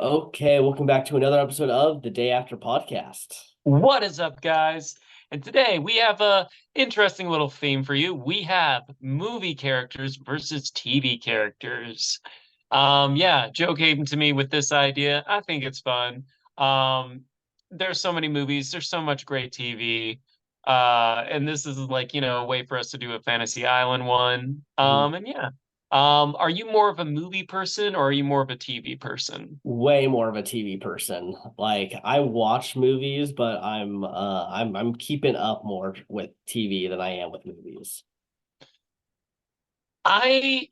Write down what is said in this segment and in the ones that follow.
Okay, welcome back to another episode of the Day After Podcast. What is up, guys? And today we have a interesting little theme for you. We have movie characters versus TV characters. Yeah, Joe came to me with this idea. I think it's fun. Um, there's so many movies, there's so much great TV. And this is like, a way for us to do a Fantasy Island one. Mhm. And yeah. Are you more of a movie person or are you more of a TV person? Way more of a TV person. Like I watch movies, but I'm keeping up more with TV than I am with movies. I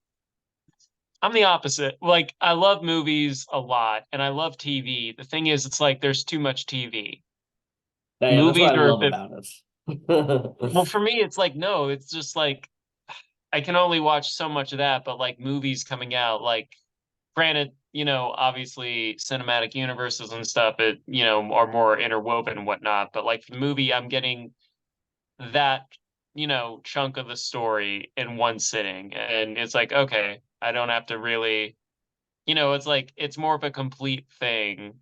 I'm the opposite. Like, I love movies a lot and I love TV. The thing is, it's like there's too much TV. Yeah, that's what Movies I are a love bit, about it. well, for me, it's like, no, it's just like I can only watch so much of that, but like movies coming out, like, granted, obviously cinematic universes and stuff, are more interwoven and whatnot. But like the movie, I'm getting that, chunk of the story in one sitting. And it's like, okay, I don't have to really it's like it's more of a complete thing,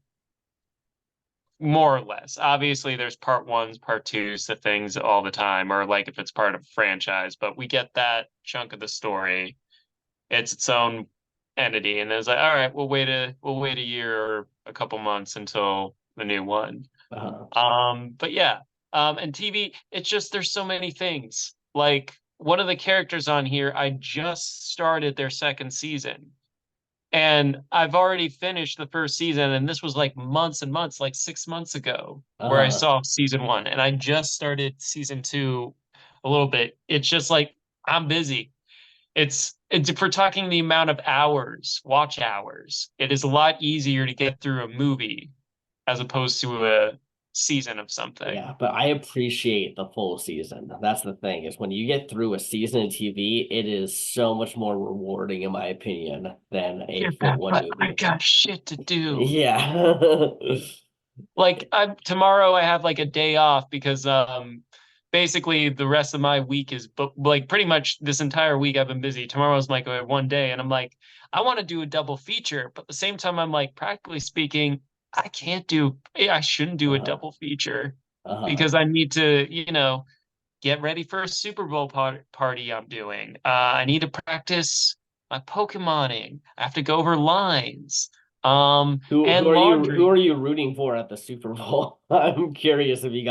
more or less. Obviously, there's part ones, part twos to things all the time, or like if it's part of a franchise, but we get that chunk of the story. It's its own entity, and it's like, all right, we'll wait a year or a couple months until the new one. uh, But yeah, and TV, it's just there's so many things. Like one of the characters on here, I just started their second season. And I've already finished the first season, and this was like months and months, like 6 months ago, where I uh, saw season one, and I just started season two a little bit. It's just like I'm busy. It's if we're talking the amount of hours, watch hours, it is a lot easier to get through a movie as opposed to a season of something. yeah, but I appreciate the full season. That's the thing, is when you get through a season of TV, it is so much more rewarding, in my opinion, than a Yeah, full one but I movie. got shit to do. Yeah. Like I tomorrow I have like a day off because basically the rest of my week is like pretty much this entire week I've been busy. Tomorrow's like one day and I'm like I want to do a double feature, but at the same time I'm like practically speaking I shouldn't do a Uh-huh. double feature Uh-huh. because I need to, get ready for a Super Bowl party I'm doing. I need to practice my Pokemoning. I have to go over lines. Who And are who are laundry. you rooting for at the Super Bowl? I'm curious if you're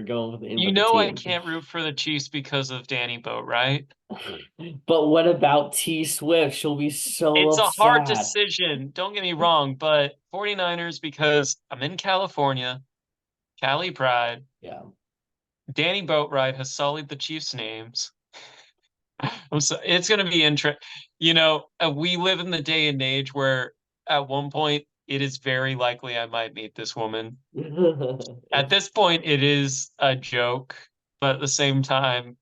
going in with the I team. can't root for the Chiefs because of Danny Boat, right? But what about T Swift? She'll be so It's a hard upset. decision, don't get me wrong, but 49ers because I'm in California, Cali Pride. Yeah. Danny Boatwright has sullied the Chiefs' names. It's going to be interesting. We live in the day and age where at one point it is very likely I might meet this woman. At this point, it is a joke, but at the same time,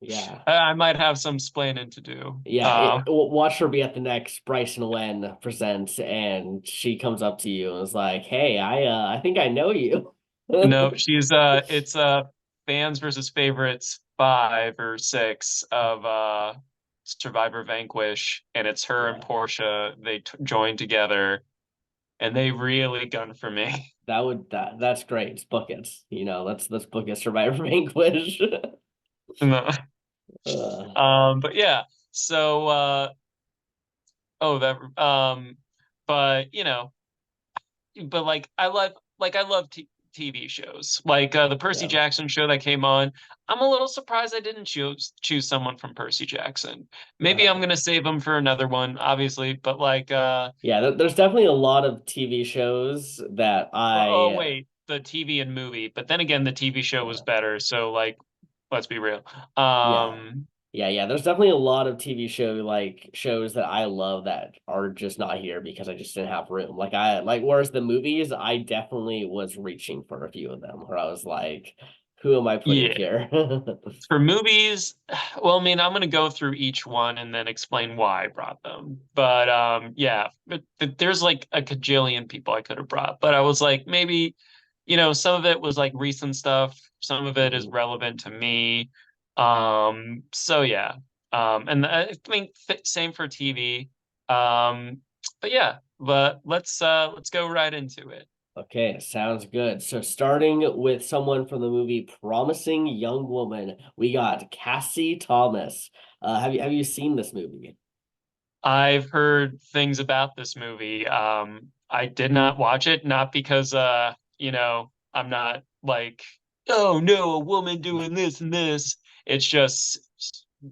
Yeah. I might have some splaining to do. Yeah, watch her be at the next Bryson Wen presents, and she comes up to you and is like, "Hey, I think I know you." No, it's fans versus favorites 5 or 6 of Survivor Vanquish, and it's her and Yeah, Portia. They joined together, and they really gun for me. that's great. Let's book it. Let's book a Survivor Vanquish. No. Uh, But yeah, so oh that but I love TV shows. Like the Percy yeah, Jackson show that came on. I'm a little surprised I didn't choose someone from Percy Jackson. Maybe I'm uh, gonna save him for another one, obviously. But like, yeah. There's definitely a lot of TV shows that oh I wait, the TV and movie. But then again, the TV show was uh, better. So like, let's be real. yeah. Um, Yeah. There's definitely a lot of TV shows that I love that are just not here because I just didn't have room. Whereas the movies, I definitely was reaching for a few of them where I was like, who am I putting yeah. here? For movies, well, I mean, I'm gonna go through each one and then explain why I brought them. But yeah, but there's like a cajillion people I could have brought, but I was like, maybe, some of it was like recent stuff, some of it is Mhm. relevant to me. So yeah, and I think same for TV. Um, but yeah. but let's go right into it. Okay, sounds good. So starting with someone from the movie Promising Young Woman, we got Cassie Thomas. Have you seen this movie? I've heard things about this movie. I did not watch it, not because I'm not like, oh no, a woman doing this and this. It's just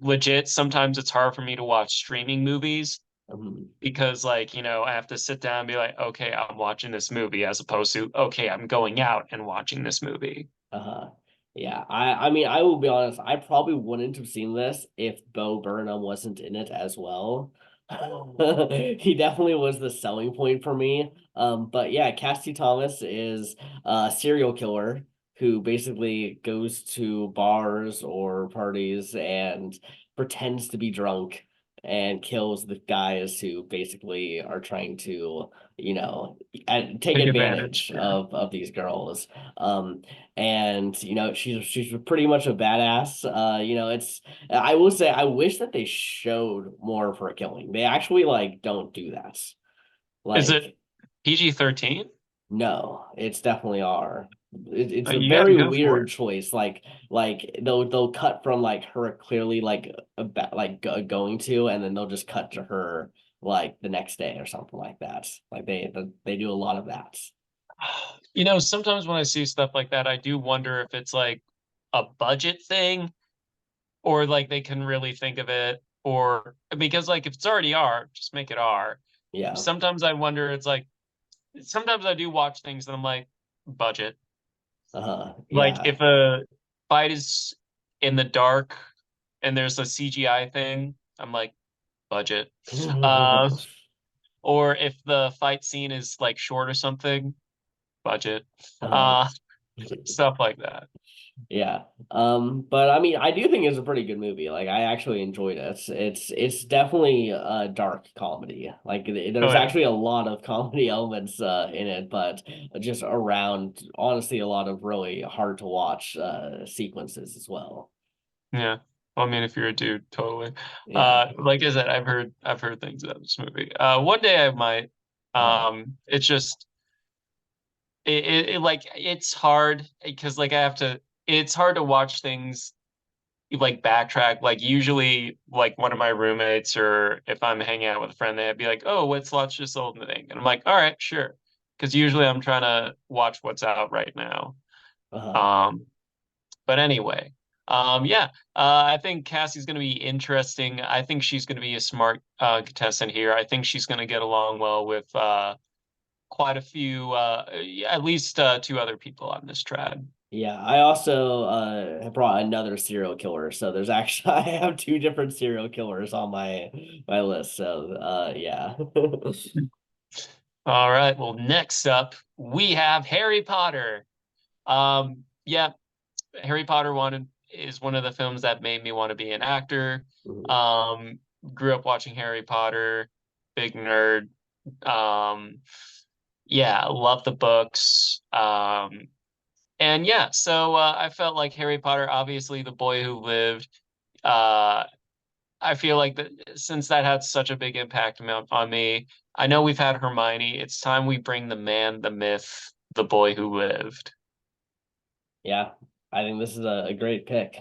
legit. Sometimes it's hard for me to watch streaming movies Mhm. because I have to sit down and be like, okay, I'm watching this movie as opposed to, okay, I'm going out and watching this movie. Uh-huh. Yeah, I mean, I will be honest, I probably wouldn't have seen this if Bo Burnham wasn't in it as well. He definitely was the selling point for me. But yeah, Cassie Thomas is a serial killer who basically goes to bars or parties and pretends to be drunk and kills the guys who basically are trying to, take Take advantage. advantage Yeah. of these girls. Um, and she's pretty much a badass. It's I will say I wish that they showed more of her killing. They actually like don't do that. Is it Like PG-13? no, it's definitely R. It's a You got to very go for weird it. choice. Like they'll cut from like her clearly like going to, and then they'll just cut to her like the next day or something like that. Like they do a lot of that. Sometimes when I see stuff like that, I do wonder if it's like a budget thing or like they can really think of it or because like if it's already R, just make it R. Yeah. Sometimes I wonder it's like sometimes I do watch things and I'm like budget. Like Yeah. if a fight is in the dark and there's a CGI thing, I'm like budget. Uh, or if the fight scene is like short or something, budget. uh Uh, Stuff like that. Yeah. But I mean, I do think it's a pretty good movie. Like, I actually enjoyed it. It's definitely a dark comedy. Like, Oh there's yeah. actually a lot of comedy elements in it, but just around, honestly, a lot of really hard to watch sequences as well. Yeah. Well, I mean, if you're a dude, totally. Yeah. Like I said, I've heard things about this movie. One day I might. Uh, It's just like it's hard because like I have to. It's hard to watch things like backtrack. Like usually, like one of my roommates or if I'm hanging out with a friend, they'd be like, "Oh, let's watch this old thing," and I'm like, "All right, sure," because usually I'm trying to watch what's out right now. uh, Um, But anyway, yeah, I think Cassie's going to be interesting. I think she's going to be a smart contestant here. I think she's going to get along well with quite a few, yeah, at least two other people on this trad. yeah. I also have brought another serial killer. So there's actually I have two different serial killers on my list. So yeah. All right. Well, next up we have Harry Potter. Yeah, Harry Potter wanted is one of the films that made me want to be an actor. Mhm. Um, Grew up watching Harry Potter, big nerd. Um, yeah, love the books. And yeah, so I felt like Harry Potter, obviously the boy who lived. Uh, I feel like that since that had such a big impact on me, I know we've had Hermione. It's time we bring the man, the myth, the boy who lived. Yeah, I think this is a great pick.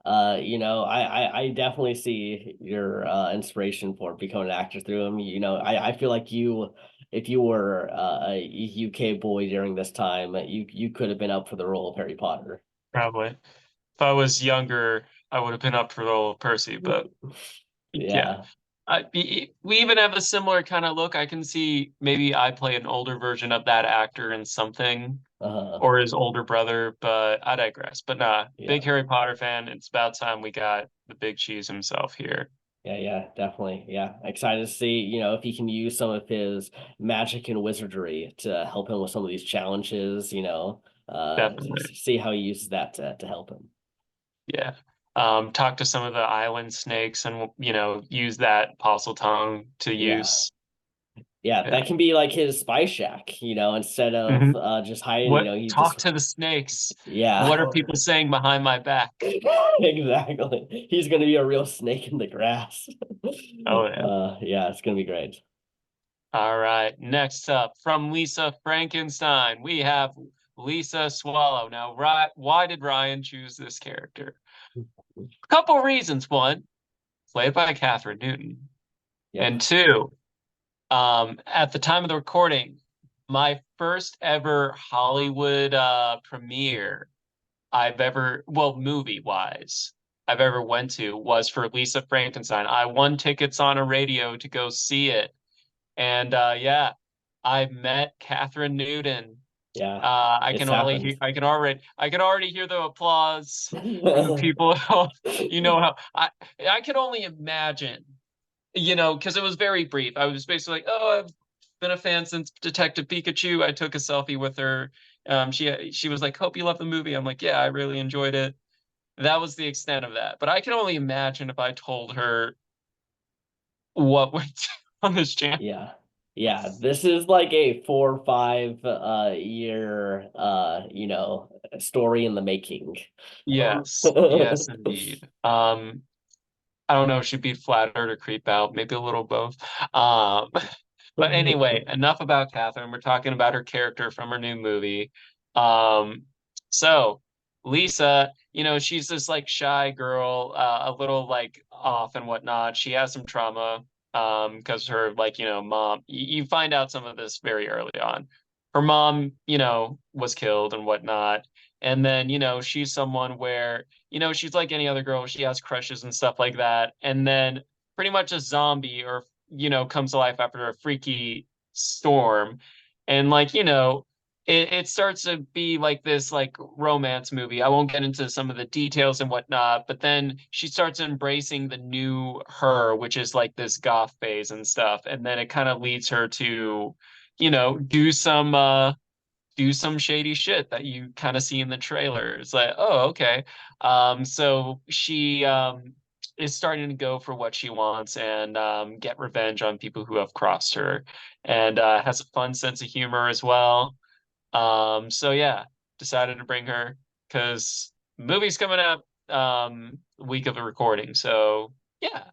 I definitely see your inspiration for becoming an actor through him. I feel like if you were a UK boy during this time, you could have been up for the role of Harry Potter. Probably. If I was younger, I would have been up for the role of Percy, but yeah. Yeah. We even have a similar kind of look. I can see maybe I play an older version of that actor in something Uh, or his older brother, but I digress. But nah, big yeah. Harry Potter fan. It's about time we got the big cheese himself here. Yeah, definitely. Yeah. Excited to see, if he can use some of his magic and wizardry to help him with some of these challenges, Definitely. see how he uses that to help him. Yeah. Talk to some of the island snakes and, use that apostle tongue to Yeah. use. Yeah, Yeah. that can be like his spy shack, instead of hmm just hiding, What he talk just to the snakes? What are yeah. people saying behind my back? Exactly. He's gonna be a real snake in the grass. Oh yeah. Yeah, it's gonna be great. All right. Next up, from Lisa Frankenstein, we have Lisa Swallow. Now, why did Ryan choose this character? A couple reasons. One, played by Catherine Newton. Yep. And two, at the time of the recording, my first ever Hollywood premiere I've ever, well, movie wise, I've ever went to was for Lisa Frankenstein. I won tickets on a radio to go see it. And yeah, I met Catherine Newton. Yeah. It's happened. I can already hear the applause from the people. You know how I can only imagine, because it was very brief. I was basically like, oh, I've been a fan since Detective Pikachu. I took a selfie with her. She was like, hope you love the movie. I'm like, yeah, I really enjoyed it. That was the extent of that. But I can only imagine if I told her what went on this channel. Yeah. Yeah. This is like a 4 or 5 year story in the making. Yes, yes, indeed. I don't know if she'd be flattered or creep out, maybe a little both. Um, but anyway, enough about Catherine. We're talking about her character from her new movie. Um, so Lisa, she's this like shy girl, a little like off and whatnot. She has some trauma, because her like, mom, you find out some of this very early on. Her mom, was killed and whatnot. And then, she's someone where she's like any other girl. She has crushes and stuff like that. And then pretty much a zombie or, comes to life after a freaky storm. And like, it starts to be like this like romance movie. I won't get into some of the details and whatnot, but then she starts embracing the new her, which is like this goth phase and stuff. And then it kind of leads her to, do some shady shit that you kind of see in the trailer. It's like, oh, okay. So she is starting to go for what she wants and get revenge on people who have crossed her, and has a fun sense of humor as well. So yeah, decided to bring her because movie's coming out week of the recording. So yeah,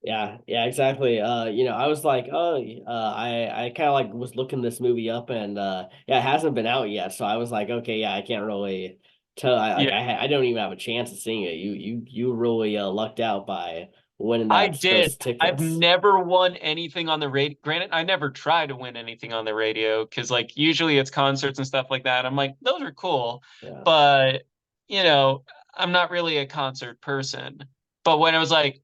Yeah, yeah, exactly. I was like, oh, I kind of like was looking this movie up, and yeah, it hasn't been out yet. So I was like, okay, yeah, I can't really tell. yeah. I don't even have a chance of seeing it. You really lucked out by winning I that did. those I've tickets. never won anything on the radio. Granted, I never try to win anything on the radio because, like, usually it's concerts and stuff like that. I'm like, those are cool, Yeah. but you know, I'm not really a concert person. But when I was like,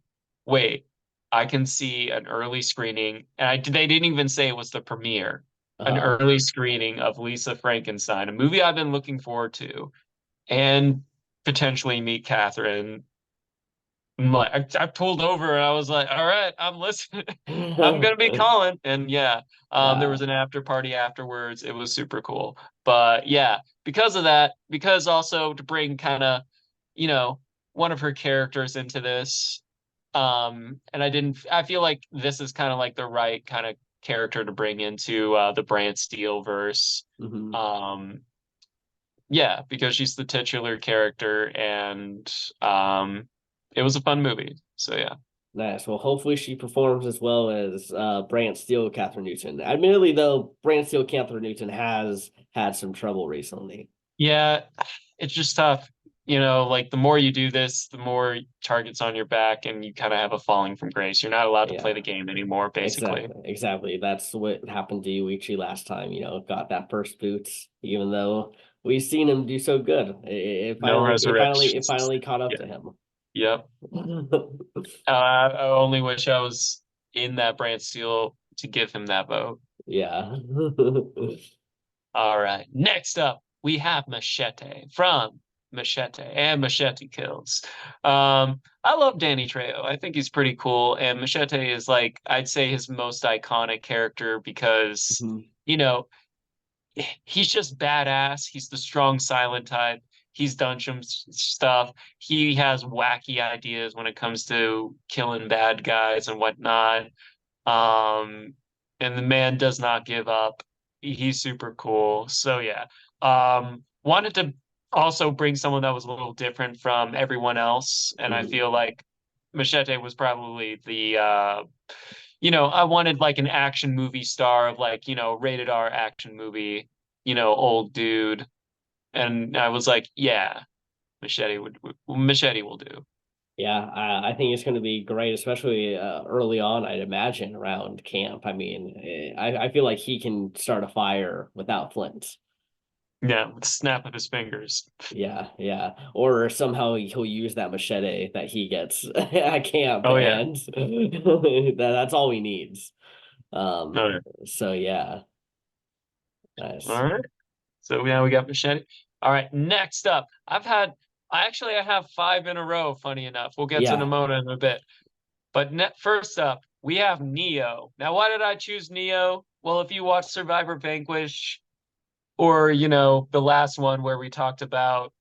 wait, I can see an early screening, and they didn't even say it was the premiere, an Uh, early screening of Lisa Frankenstein, a movie I've been looking forward to, and potentially meet Catherine. I pulled over and I was like, all right, I'm listening. I'm gonna be calling. And yeah, there yeah. was an after party afterwards. It was super cool. But yeah, because of that, because also to bring kind of, you know, one of her characters into this. And I feel like this is kind of like the right kind of character to bring into the Brantsteele verse. Hmm. Um, yeah, because she's the titular character, and um, it was a fun movie. So yeah. Nice. Well, hopefully she performs as well as Brant Steele, Catherine Newton. Admittedly, though, Brant Steele, Catherine Newton has had some trouble recently. Yeah, it's just tough. Like the more you do this, the more targets on your back, and you kind of have a falling from grace. You're not allowed to play the Yeah. game anymore, basically. Exactly, exactly. That's what happened to Yuichi last time, got that first boots, even though we've seen him do so good. It No finally it finally it resurrections. finally caught up Yeah. to him. Yep. I only wish I was in that Brand Steel to give him that vote. Yeah. All right. Next up, we have Machete from Machete and Machete Kills. I love Danny Trejo. I think he's pretty cool. And Machete is like, I'd say his most iconic character because, Mhm. you know, he's just badass. He's the strong silent type. He's done some stuff. He has wacky ideas when it comes to killing bad guys and whatnot. Um, and the man does not give up. He's super cool. So yeah. Wanted to also bring someone that was a little different from everyone else, and I Mhm. feel like Machete was probably I wanted like an action movie star of like, rated R action movie, old dude. And I was like, yeah, Machete will do. Yeah, I think it's going to be great, especially early on, I'd imagine, around camp. I mean, I feel like he can start a fire without Flint. Yeah, with the snap of his fingers. Yeah, yeah. Or somehow he'll use that machete that he gets at camp, Oh yeah. and that's all he needs. Oh yeah. So yeah, All nice. right. So yeah, we got Machete. All right. Next up, I have five in a row, funny enough. We'll get to Yeah. Nimona in a bit. But first up, we have Neo. Now, why did I choose Neo? Well, if you watch Survivor Vanquish, or the last one where we talked about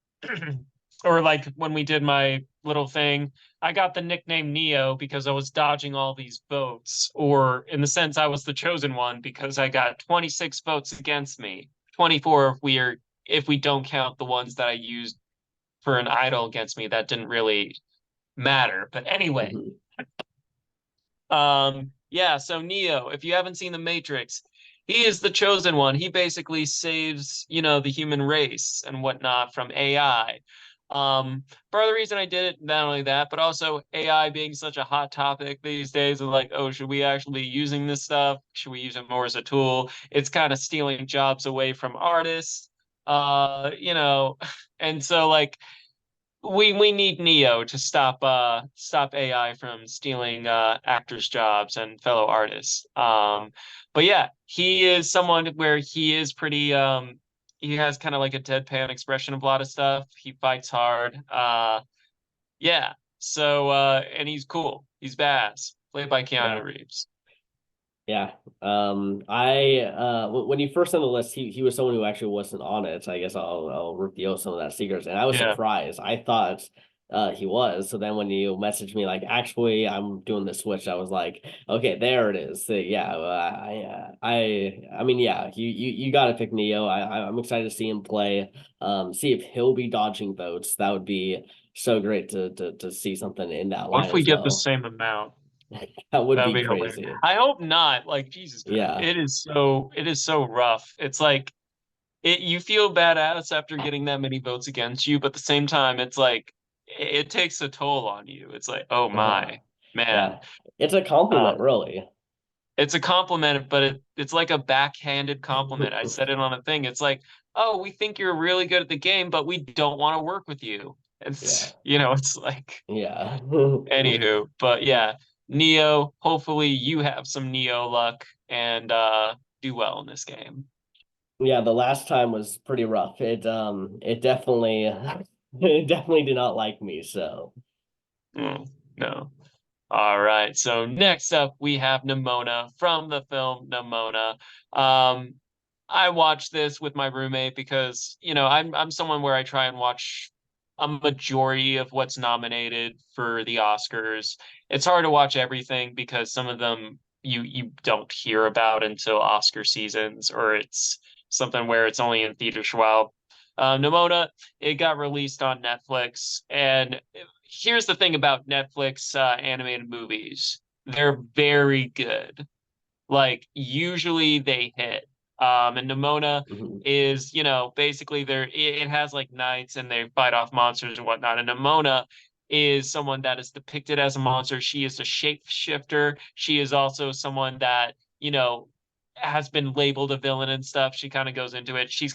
or like when we did my little thing, I got the nickname Neo because I was dodging all these votes, or in the sense I was the chosen one because I got 26 votes against me, 24 if we don't count the ones that I used for an idol against me that didn't really matter. But anyway, Mhm. yeah, so Neo, if you haven't seen The Matrix, he is the chosen one. He basically saves, the human race and whatnot from AI. Part of the reason I did it, not only that, but also AI being such a hot topic these days of like, oh, should we actually be using this stuff? Should we use it more as a tool? It's kind of stealing jobs away from artists. And so like we need Neo to stop AI from stealing actors' jobs and fellow artists. But yeah, he is someone where he is pretty he has kind of like a deadpan expression of a lot of stuff. He fights hard. Yeah. So and he's cool. He's badass. Played by Keanu Yeah. Reeves. Yeah. I when you first on the list, he was someone who actually wasn't on it. So I guess I'll reveal some of that secrets. And I was Yeah. surprised. I thought he was. So then when you messaged me like actually I'm doing the switch, I was like, okay, there it is. So, yeah, I mean yeah, you got to pick Neo. I'm excited to see him play. See if he'll be dodging votes. That would be so great to see something in that What line if we as get the well. same amount? That would That'd be be hilarious. crazy. I hope not. Like Jesus Christ. Yeah. It is so rough. It's like you feel badass after getting that many votes against you, but at the same time, it's like it takes a toll on you. It's like, oh Uh-huh. my man. Yeah. It's a Uh, compliment, really. it's a compliment, but it's like a backhanded compliment. I said it on a thing. It's like, oh, we think you're really good at the game, but we don't want to work with you. Yeah. It's it's like Yeah. anywho, but yeah, Neo, hopefully you have some Neo luck and do well in this game. Yeah, the last time was pretty rough. It definitely it definitely did not like me, so Mm, no. All right. So next up, we have Nimona from the film Nimona. Um, I watched this with my roommate because, I'm someone where I try and watch a majority of what's nominated for the Oscars. It's hard to watch everything because some of them you don't hear about until Oscar seasons, or it's something where it's only in theaters for a while. Nimona, it got released on Netflix, and here's the thing about Netflix animated movies. They're very good. Like usually they hit. And Nimona mhm. is, basically it has like knights and they fight off monsters and whatnot. And Nimona is someone that is depicted as a monster. She is a shapeshifter. She is also someone that, has been labeled a villain and stuff. She kind of goes into it. She's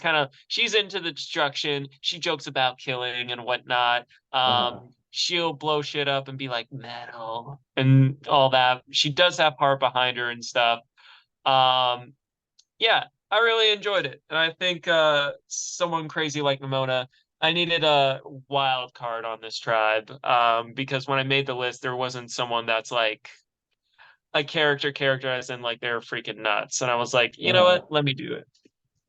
into the destruction. She jokes about killing and whatnot. Uh-huh. She'll blow shit up and be like metal and all that. She does have heart behind her and stuff. Um, yeah, I really enjoyed it. And I think someone crazy like Nimona, I needed a wild card on this tribe. Because when I made the list, there wasn't someone that's like a character as in like they're freaking nuts. And I was like, you know Uh-huh. what? Let me do it.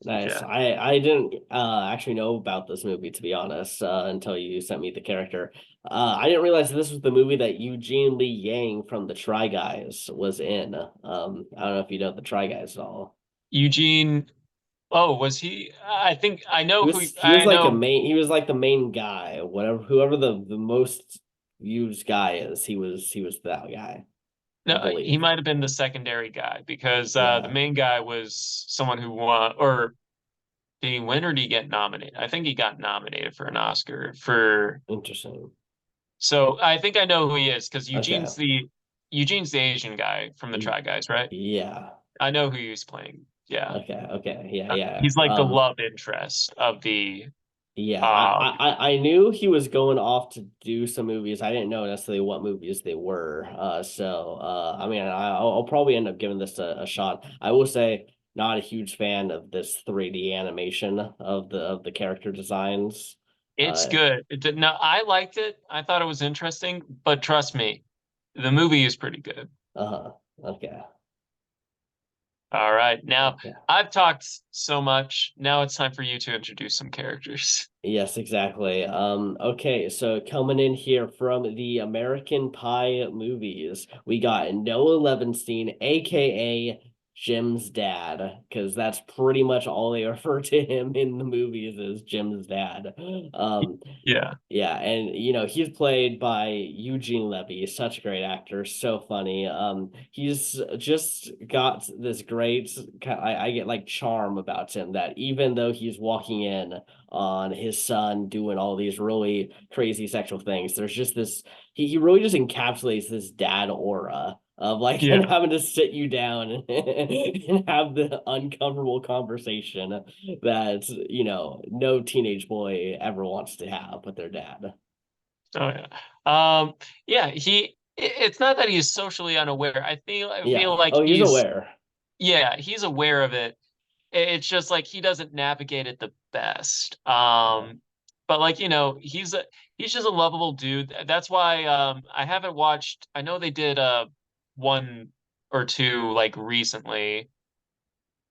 Nice. Yeah. I didn't actually know about this movie to be honest, until you sent me the character. I didn't realize this was the movie that Eugene Lee Yang from the Try Guys was in. I don't know if you know the Try Guys at all. Eugene, oh, was he? I think I know who He was I like a know. main he was like the main guy, whatever whoever the most used guy is, he was that guy. I No, he believe. might have been the secondary guy because the Yeah, main guy was someone who won, or did he win or did he get nominated? I think he got nominated for an Oscar for. interesting. So I think I know who he is because Okay. Eugene's the Asian guy from the Y- Try Guys, right? Yeah. I know who he's playing. Yeah. Okay. Okay. Yeah. Yeah. He's like the love interest of the Yeah. um I knew he was going off to do some movies. I didn't know necessarily what movies they were. I mean, I'll probably end up giving this a shot. I will say, not a huge fan of this 3D animation of the character designs. it's Uh. good. No, I liked it. I thought it was interesting, but trust me, the movie is pretty good. Uh-huh. Okay. All right. Now, Okay. I've talked so much. Now it's time for you to introduce some characters. Yes, exactly. Okay, so coming in here from the American Pie movies, we got Noah Levinstein, aka Jim's dad, because that's pretty much all they refer to him in the movies as Jim's dad. Um, Yeah. yeah, and he's played by Eugene Levy. He's such a great actor, so funny. He's just got this great I get like charm about him that even though he's walking in on his son doing all these really crazy sexual things, there's just this he really just encapsulates this dad aura of like him Yeah. having to sit you down and have the uncomfortable conversation that no teenage boy ever wants to have with their dad. Oh yeah. Yeah, it's not that he's socially unaware. I feel Yeah. like Oh, he's he's aware. yeah, he's aware of it. It's just like he doesn't navigate it the best. Uh, But like, he's just a lovable dude. That's why I haven't watched. I know they did one or two like recently.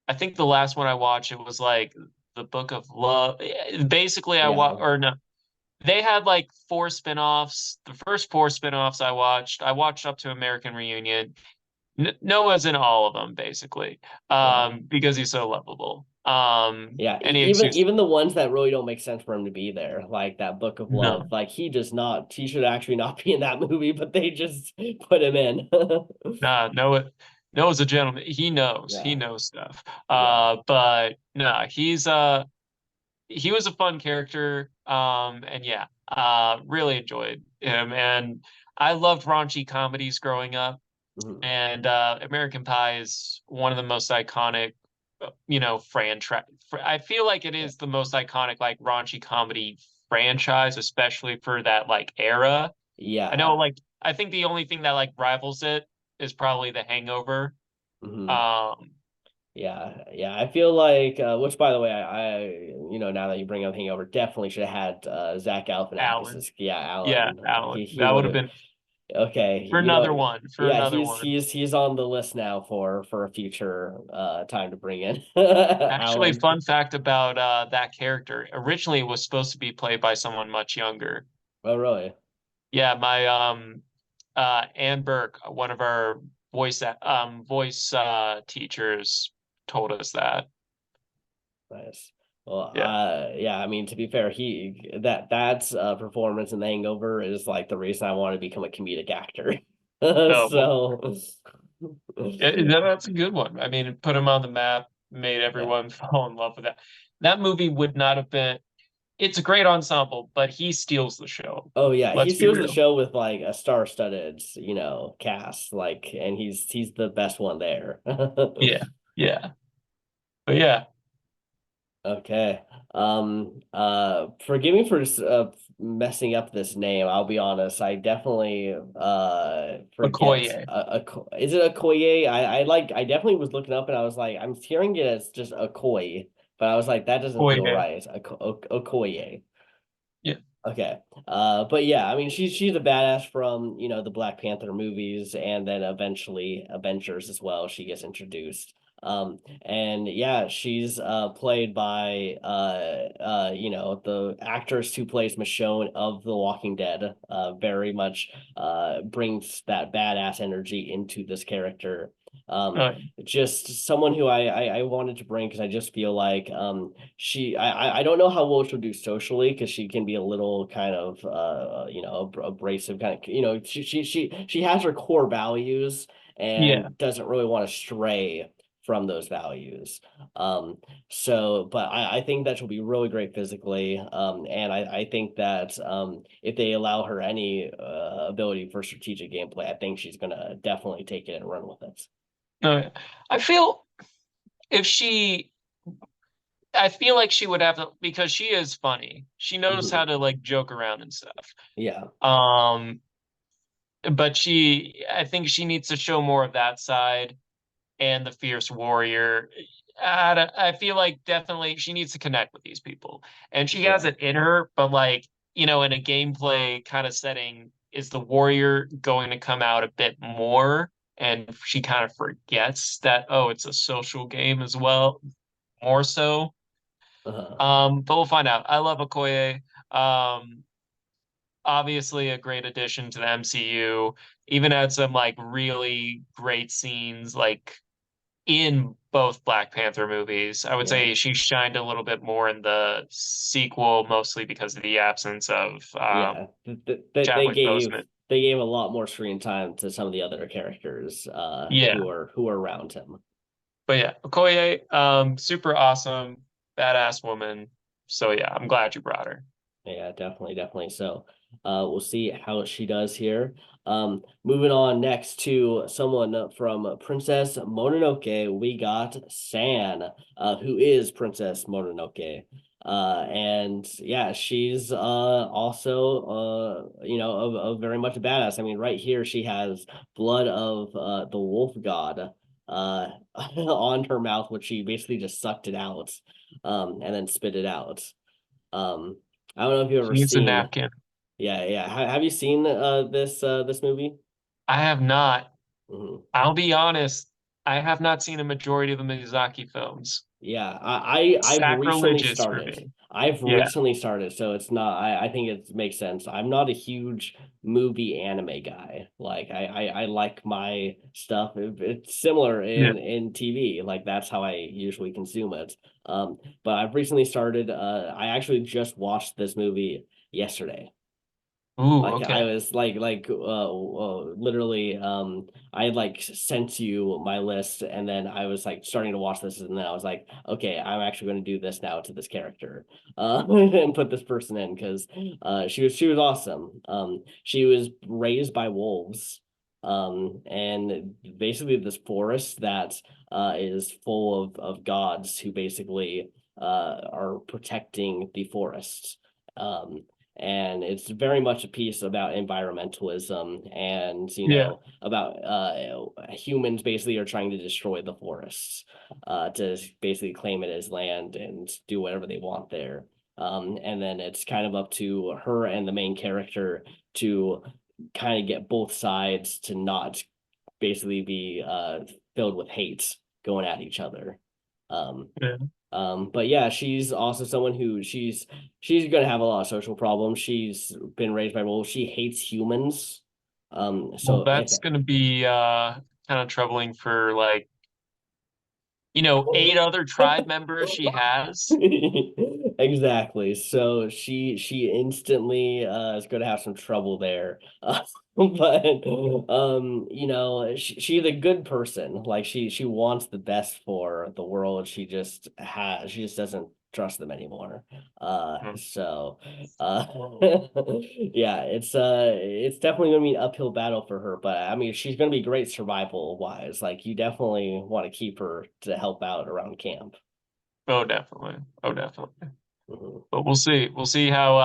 I think the last one I watched it was like the Book of Love. Basically, I yeah. watched or no, they had like four spin-offs. The first four spin-offs I watched up to American Reunion. Noah's in all of them basically, Yeah. because he's so lovable. Yeah, And he even exudes even the ones that really don't make sense for him to be there, like that Book of Love, no, like he does not, he should actually not be in that movie, but they just put him in. nah, Noah's a gentleman. He Yeah, knows stuff. yeah. But no, he was a fun character. And yeah, really enjoyed him. And I loved raunchy comedies growing up. Mhm. And American Pie is one of the most iconic, franchise. I feel like it Yeah, is the most iconic, like raunchy comedy franchise, especially for that like era. I know, yeah. like, I think the only thing that like rivals it is probably The Hangover. Mhm. Um, Yeah, yeah. I feel like, which by the way, now that you bring up Hangover, definitely should have had Zach Galifianakis Alan, as, yeah, yeah, Alan. Alan, He that would would have have. been Okay, for another one, for yeah, another he's one. he's he's on the list now for a future time to bring in Actually, Alan. fun fact about that character originally it was supposed to be played by someone much younger. Oh, really? Yeah, my Ann Burke, one of our voice teachers told us that. Nice. Well, Yeah. yeah, I mean, to be fair, that's performance in The Hangover is like the reason I want to become a comedic actor. Oh, well, So, that's a good one. I mean, it put him on the map, made yeah. everyone fall in love with that. That movie would not have been. It's a great ensemble, but he steals the show. Oh yeah, he Let's be steals the real. show with like a star-studded, cast, like, and he's the best one there. Yeah, yeah, but yeah, Okay. Forgive me for messing up this name. I'll be honest. I definitely forget. Okoye, Is it Okoye? I definitely was looking up and I was like, I'm hearing it as just Okoye, but I was like, that doesn't feel Okoye. right. Okoye. Yeah. Okay. But yeah, I mean she's a badass from, the Black Panther movies and then eventually Avengers as well. She gets introduced. And yeah, she's played by the actress who plays Michonne of The Walking Dead. Very much brings that badass energy into this character. Um, Uh, just someone who I wanted to bring because I just feel like I don't know how well she'll do socially because she can be a little kind of abrasive kind of she has her core values Yeah. and doesn't really want to stray from those values. Um, so, but I think that she'll be really great physically. And I think that if they allow her any ability for strategic gameplay, I think she's gonna definitely take it and run with it. No, I feel if she I feel like she would have to because she is funny. She knows Mhm. how to like joke around and stuff. Yeah. Um, but I think she needs to show more of that side and the fierce warrior. I feel like definitely she needs to connect with these people, and she has Yeah. it in her. But like in a gameplay kind of setting, is the warrior going to come out a bit more? And she kind of forgets that, oh, it's a social game as well, more so. Uh-huh. But we'll find out. I love Okoye. Um, Obviously a great addition to the MCU. Even had some like really great scenes like in both Black Panther movies. I would Yeah. say she shined a little bit more in the sequel, mostly because of the absence of Yeah. They Chadwick gave Boseman. they gave a lot more screen time to some of the other characters Yeah, who are around him. but yeah, Okoye, super awesome, badass woman. So yeah, I'm glad you brought her. Yeah, definitely, definitely. So, we'll see how she does here. Moving on next to someone from Princess Mononoke, we got San, who is Princess Mononoke. And yeah, she's also a very much a badass. I mean, right here she has blood of the wolf god on her mouth, which she basically just sucked it out, and then spit it out. Um, I don't know if you've She ever needs a seen. napkin. Yeah, yeah. Have you seen this movie? I have not. Mhm. I'll be honest, I have not seen a majority of the Miyazaki films. Yeah, I've recently Sacrilegious for started. me. I've Yeah, recently started, so it's not. I think it makes sense. I'm not a huge movie anime guy. Like I like my stuff. It's similar yeah. in TV. Like that's how I usually consume it. But I've recently started. I actually just watched this movie yesterday. Ooh, Like I okay. was literally I had like sent you my list and then I was like starting to watch this and then I was like, okay, I'm actually going to do this now to this character and put this person in because she was awesome. She was raised by wolves and basically this forest that is full of gods who basically are protecting the forest. And it's very much a piece about environmentalism and Yeah, about humans basically are trying to destroy the forests to basically claim it as land and do whatever they want there. And then it's kind of up to her and the main character to kind of get both sides to not basically be filled with hate going at each other. Um, yeah. but yeah, she's also someone who she's gonna have a lot of social problems. She's been raised by wolves. She hates humans. Well, So if that's gonna be kind of troubling for like, 8 other tribe members she has. exactly. So she instantly is gonna have some trouble there. But she's a good person. Like she wants the best for the world. She just doesn't trust them anymore. Hmm. So uh yeah, it's definitely gonna be an uphill battle for her, but I mean she's gonna be great survival wise. Like you definitely want to keep her to help out around camp. Oh, definitely. Oh, definitely. Mhm. But we'll see. We'll see how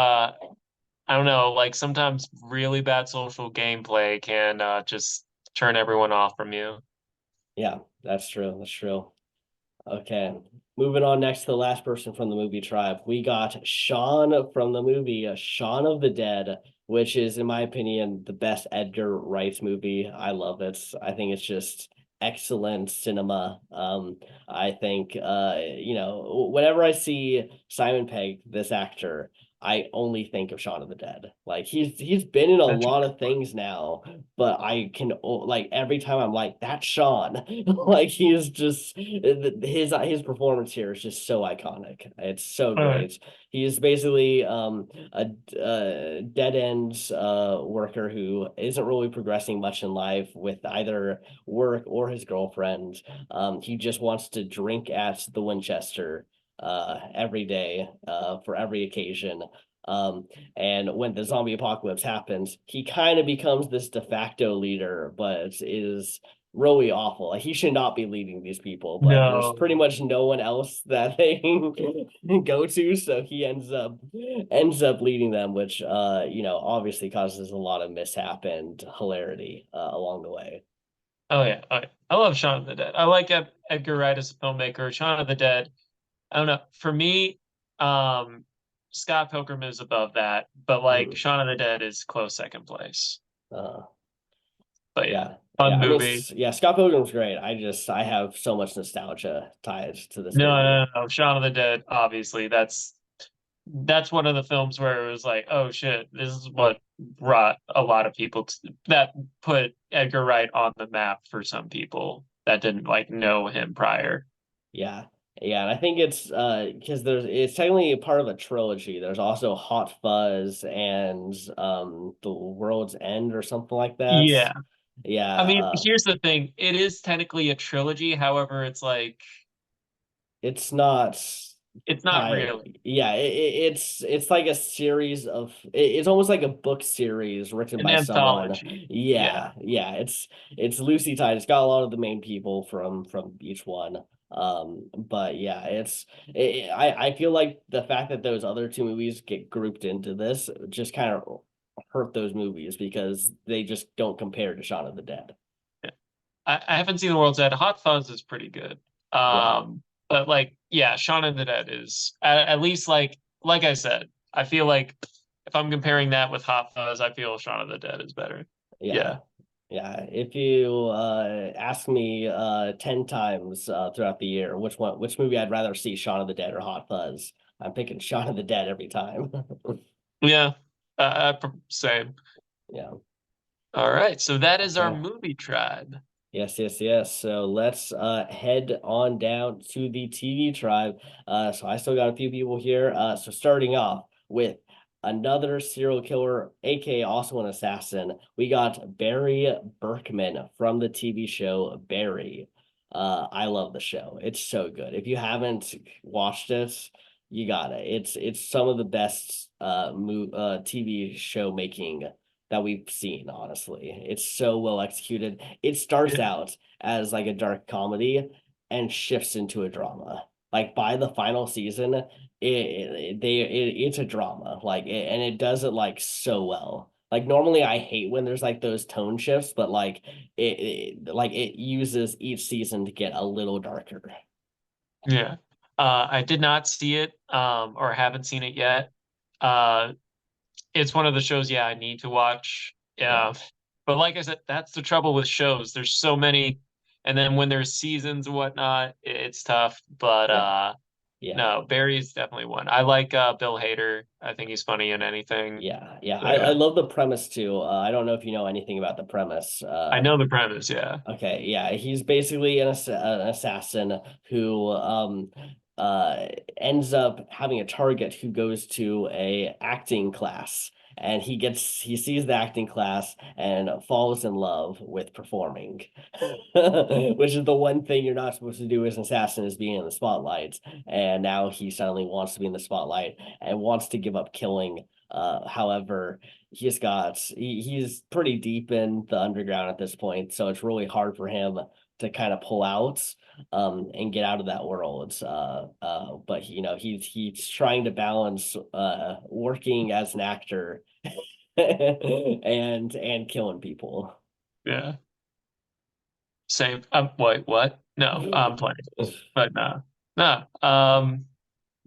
I don't know, like sometimes really bad social gameplay can just turn everyone off from you. Yeah, that's true. That's true. Okay. Moving on next to the last person from the movie tribe. We got Shaun from the movie Shaun of the Dead, which is, in my opinion, the best Edgar Wright movie. I love it. I think it's just excellent cinema. I think whenever I see Simon Pegg, this actor, I only think of Shaun of the Dead. Like he's been in a That's lot of things now, but I can like every time I'm like that's Sean. Like he is just his performance here is just so iconic. It's so great. He is basically a dead end worker who isn't really progressing much in life with either work or his girlfriend. He just wants to drink at the Winchester every day for every occasion. Um, and when the zombie apocalypse happens, he kind of becomes this de facto leader, but is really awful. Like, he should not be leading these people, but there's No. pretty much no one else that they can go to, so he ends up leading them, which obviously causes a lot of mishap and hilarity along the way. Oh yeah. Oh, yeah. I love Shaun of the Dead. I like Edgar Wright as a filmmaker. Shaun of the Dead. I don't know. For me, um, Scott Pilgrim is above that, but like Mm. Shaun of the Dead is close second place. Uh, But yeah, Yeah. Yeah. fun I mean, movie. yeah, Scott Pilgrim's great. I have so much nostalgia tied to this No, movie. no, no, no. Shaun of the Dead, obviously, that's one of the films where it was like, oh shit, this is what brought a lot of people that put Edgar Wright on the map for some people that didn't like know him prior. Yeah. Yeah, and I think it's because it's technically a part of a trilogy. There's also Hot Fuzz and The World's End or something like that. Yeah. Yeah, I mean, here's the thing. It is technically a trilogy. However, it's like it's not it's not tied. really Yeah, it's like a series of it's almost like a book series written an by someone. anthology. Yeah. Yeah, it's loosely tied. It's got a lot of the main people from each one. But yeah, I feel like the fact that those other two movies get grouped into this just kind of hurt those movies because they just don't compare to Shaun of the Dead. Yeah. I haven't seen The World's End. Hot Fuzz is pretty good. Yeah, But like, yeah, Shaun of the Dead is at least like I said, I feel like if I'm comparing that with Hot Fuzz, I feel Shaun of the Dead is better. yeah. Yeah. Yeah, if you ask me 10 times throughout the year which movie I'd rather see, Shaun of the Dead or Hot Fuzz, I'm picking Shaun of the Dead every time. Yeah. Same. Yeah. All right. So that is our Okay. movie tribe. Yes, yes, yes. So let's head on down to the TV tribe. So I still got a few people here. So starting off with another serial killer, aka also an assassin, we got Barry Berkman from the TV show Barry. I love the show. It's so good. If you haven't watched it, you got it. It's some of the best TV show making that we've seen, honestly. It's so well executed. It starts Yeah. out as like a dark comedy and shifts into a drama. Like by the final season, it's a drama. And it does it like so well. Like normally I hate when there's like those tone shifts, but like it uses each season to get a little darker. Yeah. I did not see it, or haven't seen it yet. Uh, it's one of the shows, yeah, I need to watch. Yeah. Yeah. But like I said, that's the trouble with shows. There's so many, and then when there's seasons and whatnot, it's tough. But Yeah. Yeah. no, Barry's definitely one. I like Bill Hader. I think he's funny in anything. Yeah. Yeah. So I yeah. love the premise too. I don't know if you know anything about the premise. I know the premise, yeah. Okay, yeah, he's basically an assassin who uh ends up having a target who goes to a acting class, and he sees the acting class and falls in love with performing. Which is the one thing you're not supposed to do as an assassin, is being in the spotlight. And now he suddenly wants to be in the spotlight and wants to give up killing. However, he's pretty deep in the underground at this point, so it's really hard for him to kind of pull out and get out of that world. But he's trying to balance working as an actor and killing people. Yeah. Same. Wait, what? No, I'm playing. But no. No.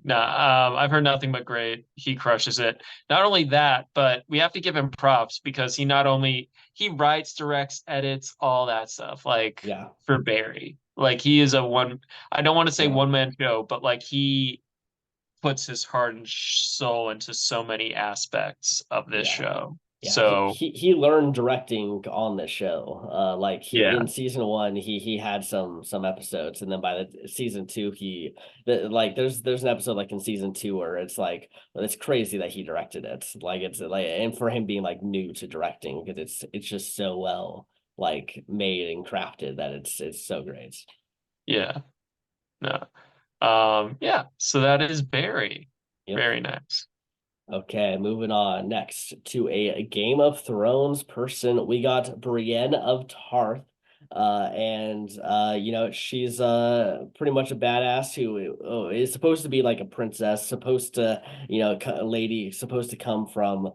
No, I've heard nothing but great. He crushes it. Not only that, but we have to give him props because he not only he writes, directs, edits, all that stuff. Like Yeah, for Barry, like he is a one. I don't want to say yeah, one man show, but like puts his heart and soul into so many aspects of this Yeah. show. Yeah, he, So he he learned directing on the show. Like he yeah, in season one, he had some episodes, and then by the season two, like there's an episode like in season two where it's like well, it's crazy that he directed it. Like it's like and for him being like new to directing because it's just so well like made and crafted that it's so great. yeah, no. Yeah, so that is Barry. Yep. Very nice. Okay, moving on next to a Game of Thrones person. We got Brienne of Tarth. And you know, she's pretty much a badass who is supposed to be like a princess, supposed to, you know, a lady supposed to come from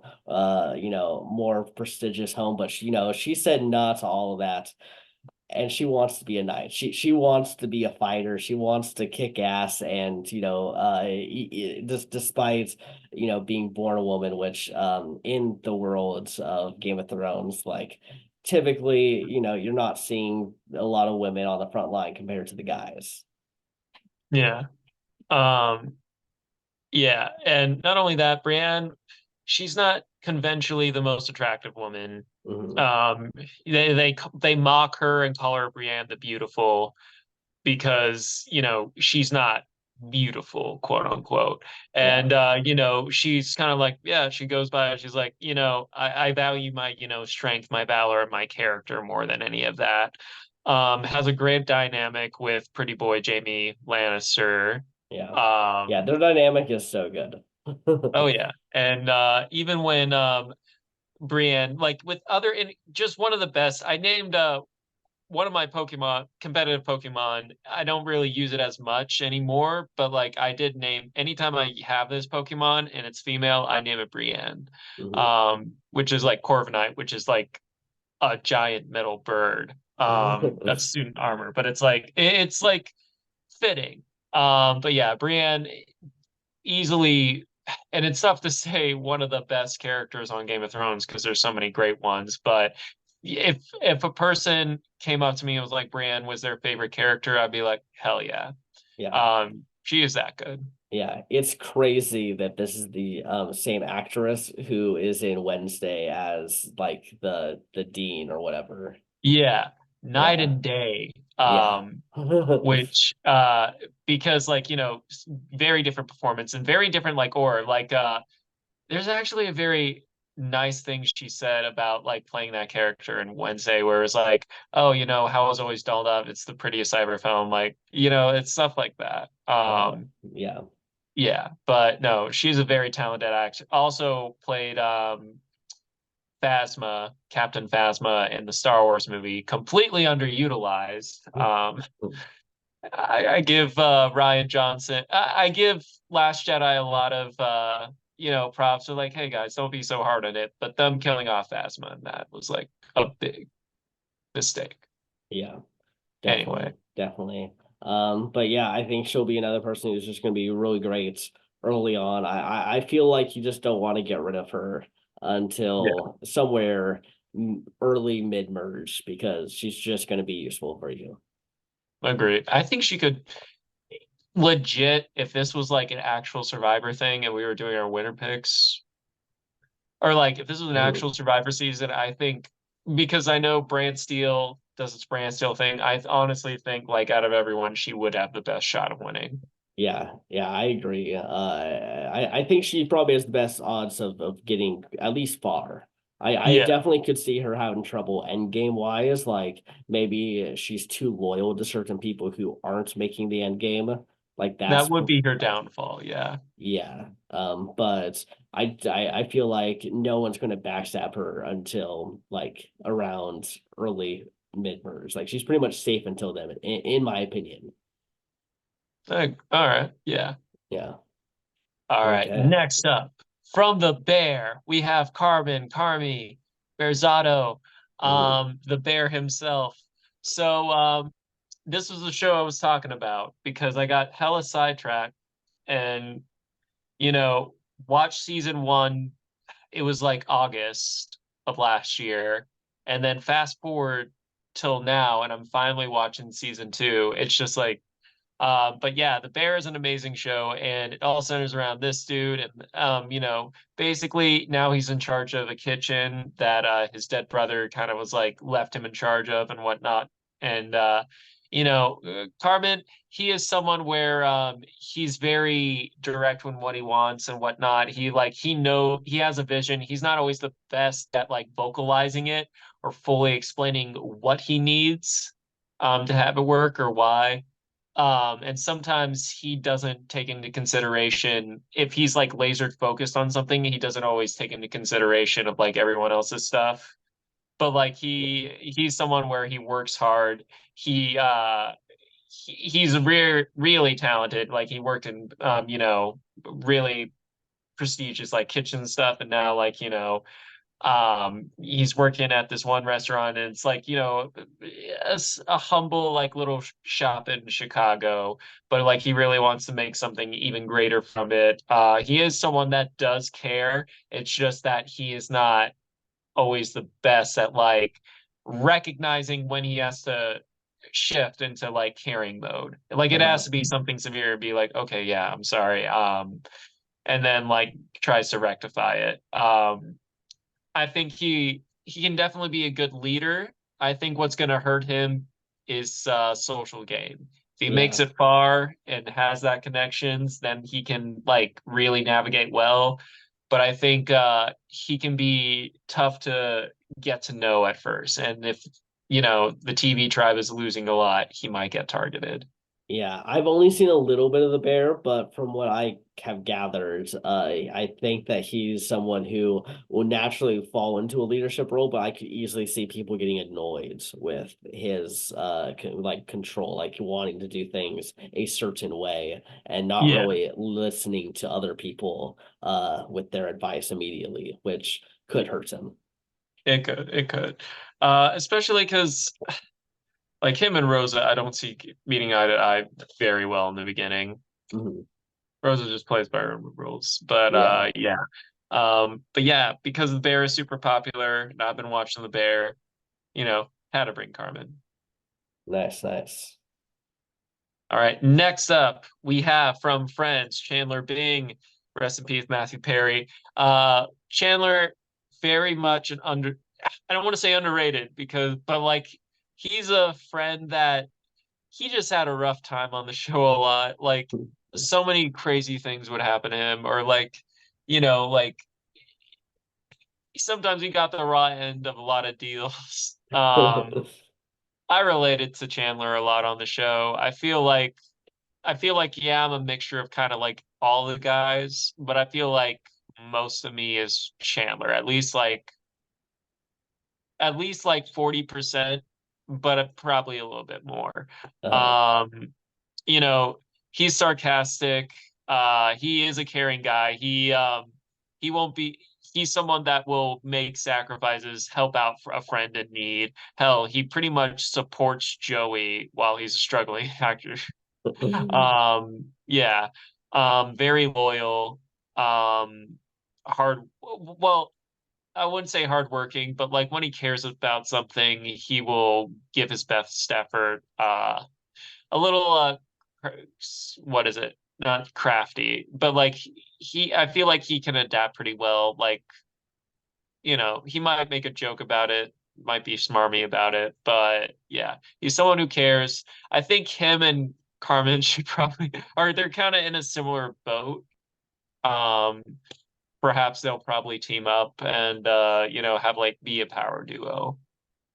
you know, more prestigious home, but she, you know, she said no to all of that and she wants to be a knight. She wants to be a fighter. She wants to kick ass, and you know, just despite you know being born a woman, which in the worlds of Game of Thrones, like typically, you know, you're not seeing a lot of women on the front line compared to the guys. Yeah. Um, yeah, and not only that, Brienne, she's not conventionally the most attractive woman. Hmm. Um, they mock her and call her Brienne the Beautiful because, you know, she's not beautiful, quote unquote. Yeah. And you know, she's kind of like, yeah, she goes by, she's like, you know, I value my, you know, strength, my valor, and my character more than any of that. Has a great dynamic with pretty boy Jamie Lannister. Yeah. Yeah. Um, Their dynamic is so good. oh yeah. And even when Brienne, like with other in just one of the best, I named one of my Pokemon, competitive Pokemon, I don't really use it as much anymore, but like I did name anytime I have this Pokemon and it's female, I name it Brienne. Mhm. Which is like Corviknight, which is like a giant metal bird. That's student armor, but it's like fitting. But yeah, Brienne easily, and it's tough to say one of the best characters on Game of Thrones because there's so many great ones. But if a person came up to me and was like, Bran was their favorite character, I'd be like, hell yeah. Yeah. She is that good. Yeah, it's crazy that this is the same actress who is in Wednesday as like the dean or whatever. Yeah, night Yeah. and day. Yeah. Which because like, you know, very different performance and very different like or like there's actually a very nice thing she said about like playing that character in Wednesday, where it's like, oh, you know, how I was always dolled up. It's the prettiest cyber film, like, you know, it's stuff like that. Yeah. Yeah, but no, she's a very talented actor. Also played Phasma, Captain Phasma in the Star Wars movie, completely underutilized. I give Ryan Johnson, I give Last Jedi a lot of you know, props. Are like, hey guys, don't be so hard on it. But them killing off Phasma and that was like a big mistake. Yeah. Anyway, Definitely. Definitely. But yeah, I think she'll be another person who's just gonna be really great early on. I feel like you just don't want to get rid of her yeah, until somewhere early mid merge because she's just gonna be useful for you. agree. I think she could legit, if this was like an actual Survivor thing and we were doing our winner picks, or like if this was an Mhm. actual Survivor season, I think because I know Brantsteele does its Brantsteele thing, I honestly think like out of everyone, she would have the best shot of winning. Yeah, yeah, I agree. I think she probably has the best odds of getting at least far. I Yeah, definitely could see her having trouble end game wise. Like maybe she's too loyal to certain people who aren't making the end game. Like that that's would be her downfall. Yeah, yeah. But I feel like no one's going to backstab her until like around early mid merge. Like she's pretty much safe until then, in my opinion. All right. Yeah. Yeah. All right. Okay. Next up, from the bear, we have Carmi, Berzado, Mhm. the bear himself. So this was the show I was talking about because I got hella sidetracked and, you know, watched season one. It was like August of last year. And then fast forward till now, and I'm finally watching season two. It's just like But yeah, The Bear is an amazing show, and it all centers around this dude. And basically now he's in charge of a kitchen that his dead brother kind of was like left him in charge of and whatnot. And Carmen, he is someone where he's very direct when what he wants and whatnot. He has a vision. He's not always the best at like vocalizing it or fully explaining what he needs to have it work or why. And sometimes he doesn't take into consideration if he's like laser focused on something, he doesn't always take into consideration of like everyone else's stuff. But like he's someone where he works hard. He's really talented. Like he worked in really prestigious like kitchen stuff, and now like he's working at this one restaurant, and it's like a humble like little shop in Chicago, but like he really wants to make something even greater from it. He is someone that does care. It's just that he is not always the best at like recognizing when he has to shift into like caring mode. Like it has Uh, to be something severe, be like, okay, yeah, I'm sorry, and then like tries to rectify it. I think he can definitely be a good leader. I think what's going to hurt him is social gain. If he makes yeah. it far and has that connections, then he can like really navigate well. But I think he can be tough to get to know at first. And if the TV tribe is losing a lot, he might get targeted. Yeah, I've only seen a little bit of the bear, but from what I have gathered, I think that he's someone who will naturally fall into a leadership role, but I could easily see people getting annoyed with his like control, like wanting to do things a certain way and not Yeah, really listening to other people with their advice immediately, which could hurt him. it could. It could. Especially because like him and Rosa, I don't see meeting eye to eye very well in the beginning. Mhm. Rosa just plays by her own rules. But Yeah, yeah. But yeah, because the bear is super popular, and I've been watching the bear, had to bring Carmen. nice, nice. All right. Next up, we have from Friends, Chandler Bing. Rest in peace, Matthew Perry. Chandler, very much an I don't want to say underrated but like he's a friend that he just had a rough time on the show a lot. Like so many crazy things would happen to him, or like sometimes he got the raw end of a lot of deals. I related to Chandler a lot on the show. I feel like yeah, I'm a mixture of kind of like all the guys, but I feel like most of me is Chandler. At least like 40%, but probably a little bit more. Uh, Um, you know, he's sarcastic. He is a caring guy. He won't be he's someone that will make sacrifices, help out for a friend in need. Hell, he pretty much supports Joey while he's a struggling actor. Yeah. Very loyal. Hard well, I wouldn't say hardworking, but like when he cares about something, he will give his best effort. A little what is it? Not crafty, but like I feel like he can adapt pretty well. Like, he might make a joke about it, might be smarmy about it, but yeah, he's someone who cares. I think him and Carmen should probably or they're kind of in a similar boat. Um, Perhaps they'll probably team up and have like be a power duo.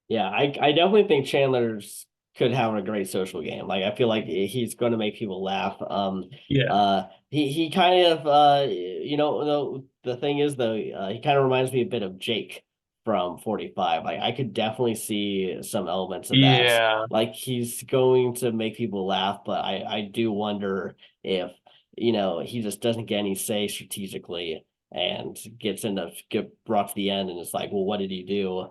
Yeah, I definitely think Chandler's could have a great social game. Like I feel like he's going to make people laugh. Yeah. He kind of the thing is though, he kind of reminds me a bit of Jake from 45. Like I could definitely see some elements of that. Yeah. Like he's going to make people laugh, but I do wonder if he just doesn't get any say strategically and get brought to the end and it's like, well, what did he do?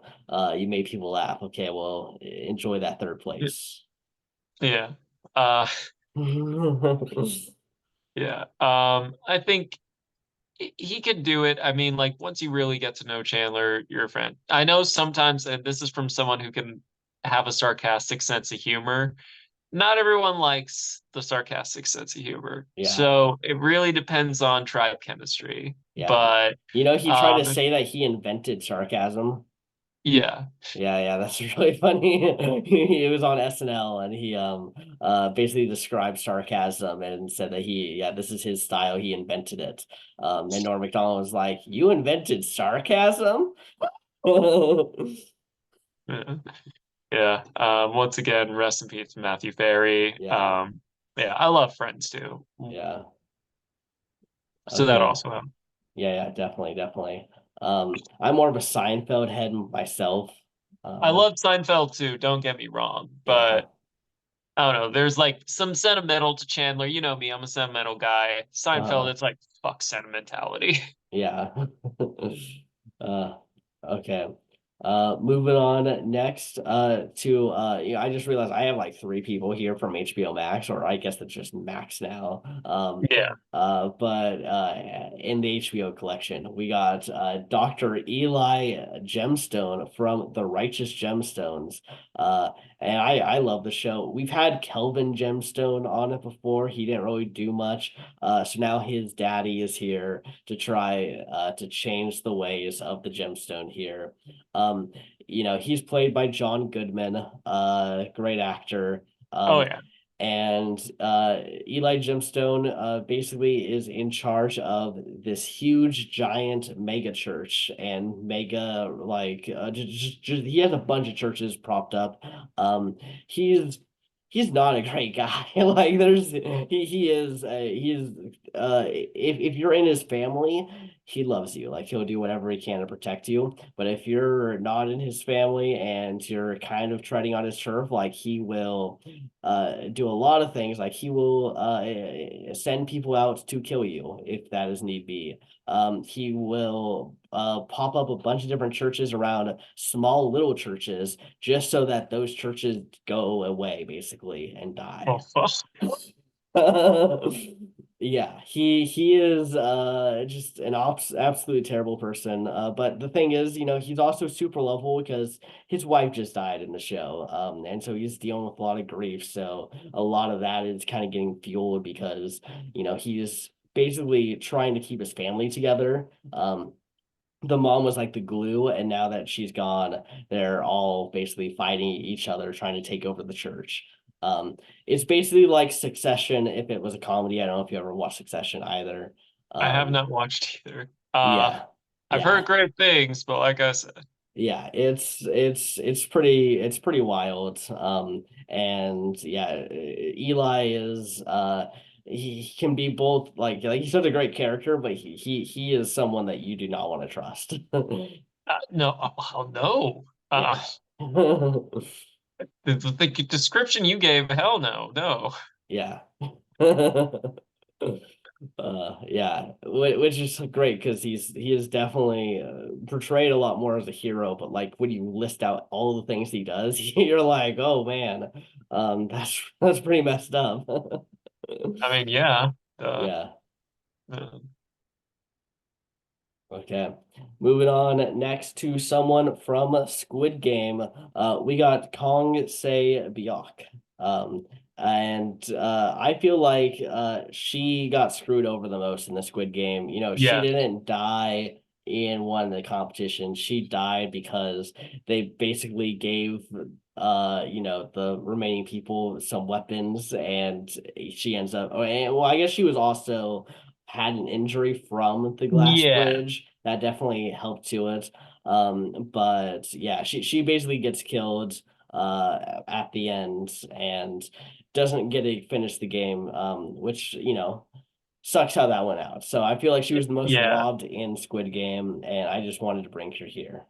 You made people laugh. Okay, well, enjoy that third place. Yeah. Uh yeah. I think he could do it. I mean, like once you really get to know Chandler, you're a friend. I know sometimes, and this is from someone who can have a sarcastic sense of humor. not everyone likes the sarcastic sense of humor. Yeah, So it really depends on tribe chemistry. yeah. But He tried to if, say that he invented sarcasm. yeah. Yeah, yeah, that's really funny. He was on SNL and he basically described sarcasm and said that this is his style, he invented it. And Norm Macdonald was like, "You invented sarcasm?" Yeah. Yeah. Once again, rest in peace, Matthew Ferry. Yeah, Yeah, I love Friends too. yeah. So that Okay. also helped. Yeah, yeah, definitely, definitely. I'm more of a Seinfeld head myself. I Um, love Seinfeld too, don't get me wrong, yeah. but I don't know. There's like some sentimental to Chandler. You know me, I'm a sentimental guy. Seinfeld, Uh, it's like fuck sentimentality. yeah. Uh, okay. Moving on next, to, I just realized I have like three people here from HBO Max, or I guess it's just Max now. Yeah. But in the HBO collection, we got Dr. Eli Gemstone from The Righteous Gemstones. Uh, and I love the show. We've had Kelvin Gemstone on it before. He didn't really do much. So now his daddy is here to try to change the ways of the gemstone here. Um, he's played by John Goodman, great actor. Oh Um, yeah. and Eli Gemstone basically is in charge of this huge giant mega church and mega he has a bunch of churches propped up. Um, he's he's not a great guy. Like he is if you're in his family, he loves you. Like he'll do whatever he can to protect you. But if you're not in his family and you're kind of treading on his turf, like he will do a lot of things. Like he will send people out to kill you if that is need be. He will pop up a bunch of different churches around small little churches just so that those churches go away basically and Oh die. fuck. Yeah, he is just an absolutely terrible person. But the thing is, he's also super lovable because his wife just died in the show. And so he's dealing with a lot of grief. So a lot of that is kind of getting fueled because, he's basically trying to keep his family together. The mom was like the glue, and now that she's gone, they're all basically fighting each other, trying to take over the church. It's basically like Succession if it was a comedy. I don't know if you ever watched Succession either. I have Um, not watched either. yeah, I've heard yeah, great things, but like I said, yeah. It's pretty wild. And yeah, Eli is he can be both he's such a great character, but he is someone that you do not want to trust. no, oh, no. Yeah. The description you gave, hell no, no. Yeah. Yeah, which is great because he is definitely portrayed a lot more as a hero, but like when you list out all the things he does, you're like, oh man, that's pretty messed up. I mean, yeah. Yeah. Uh, Okay. Moving on next to someone from Squid Game. We got Kong Se Biok. And I feel like she got screwed over the most in the Squid Game. She yeah. didn't die in one of the competitions. She died because they basically gave the remaining people some weapons and she ends up well, I guess she was also had an injury from the glass Yeah. bridge. That definitely helped to it. But yeah, she basically gets killed at the end and doesn't get to finish the game, which sucks how that went out. So I feel like she was the most Yeah. robbed in Squid Game, and I just wanted to bring her here.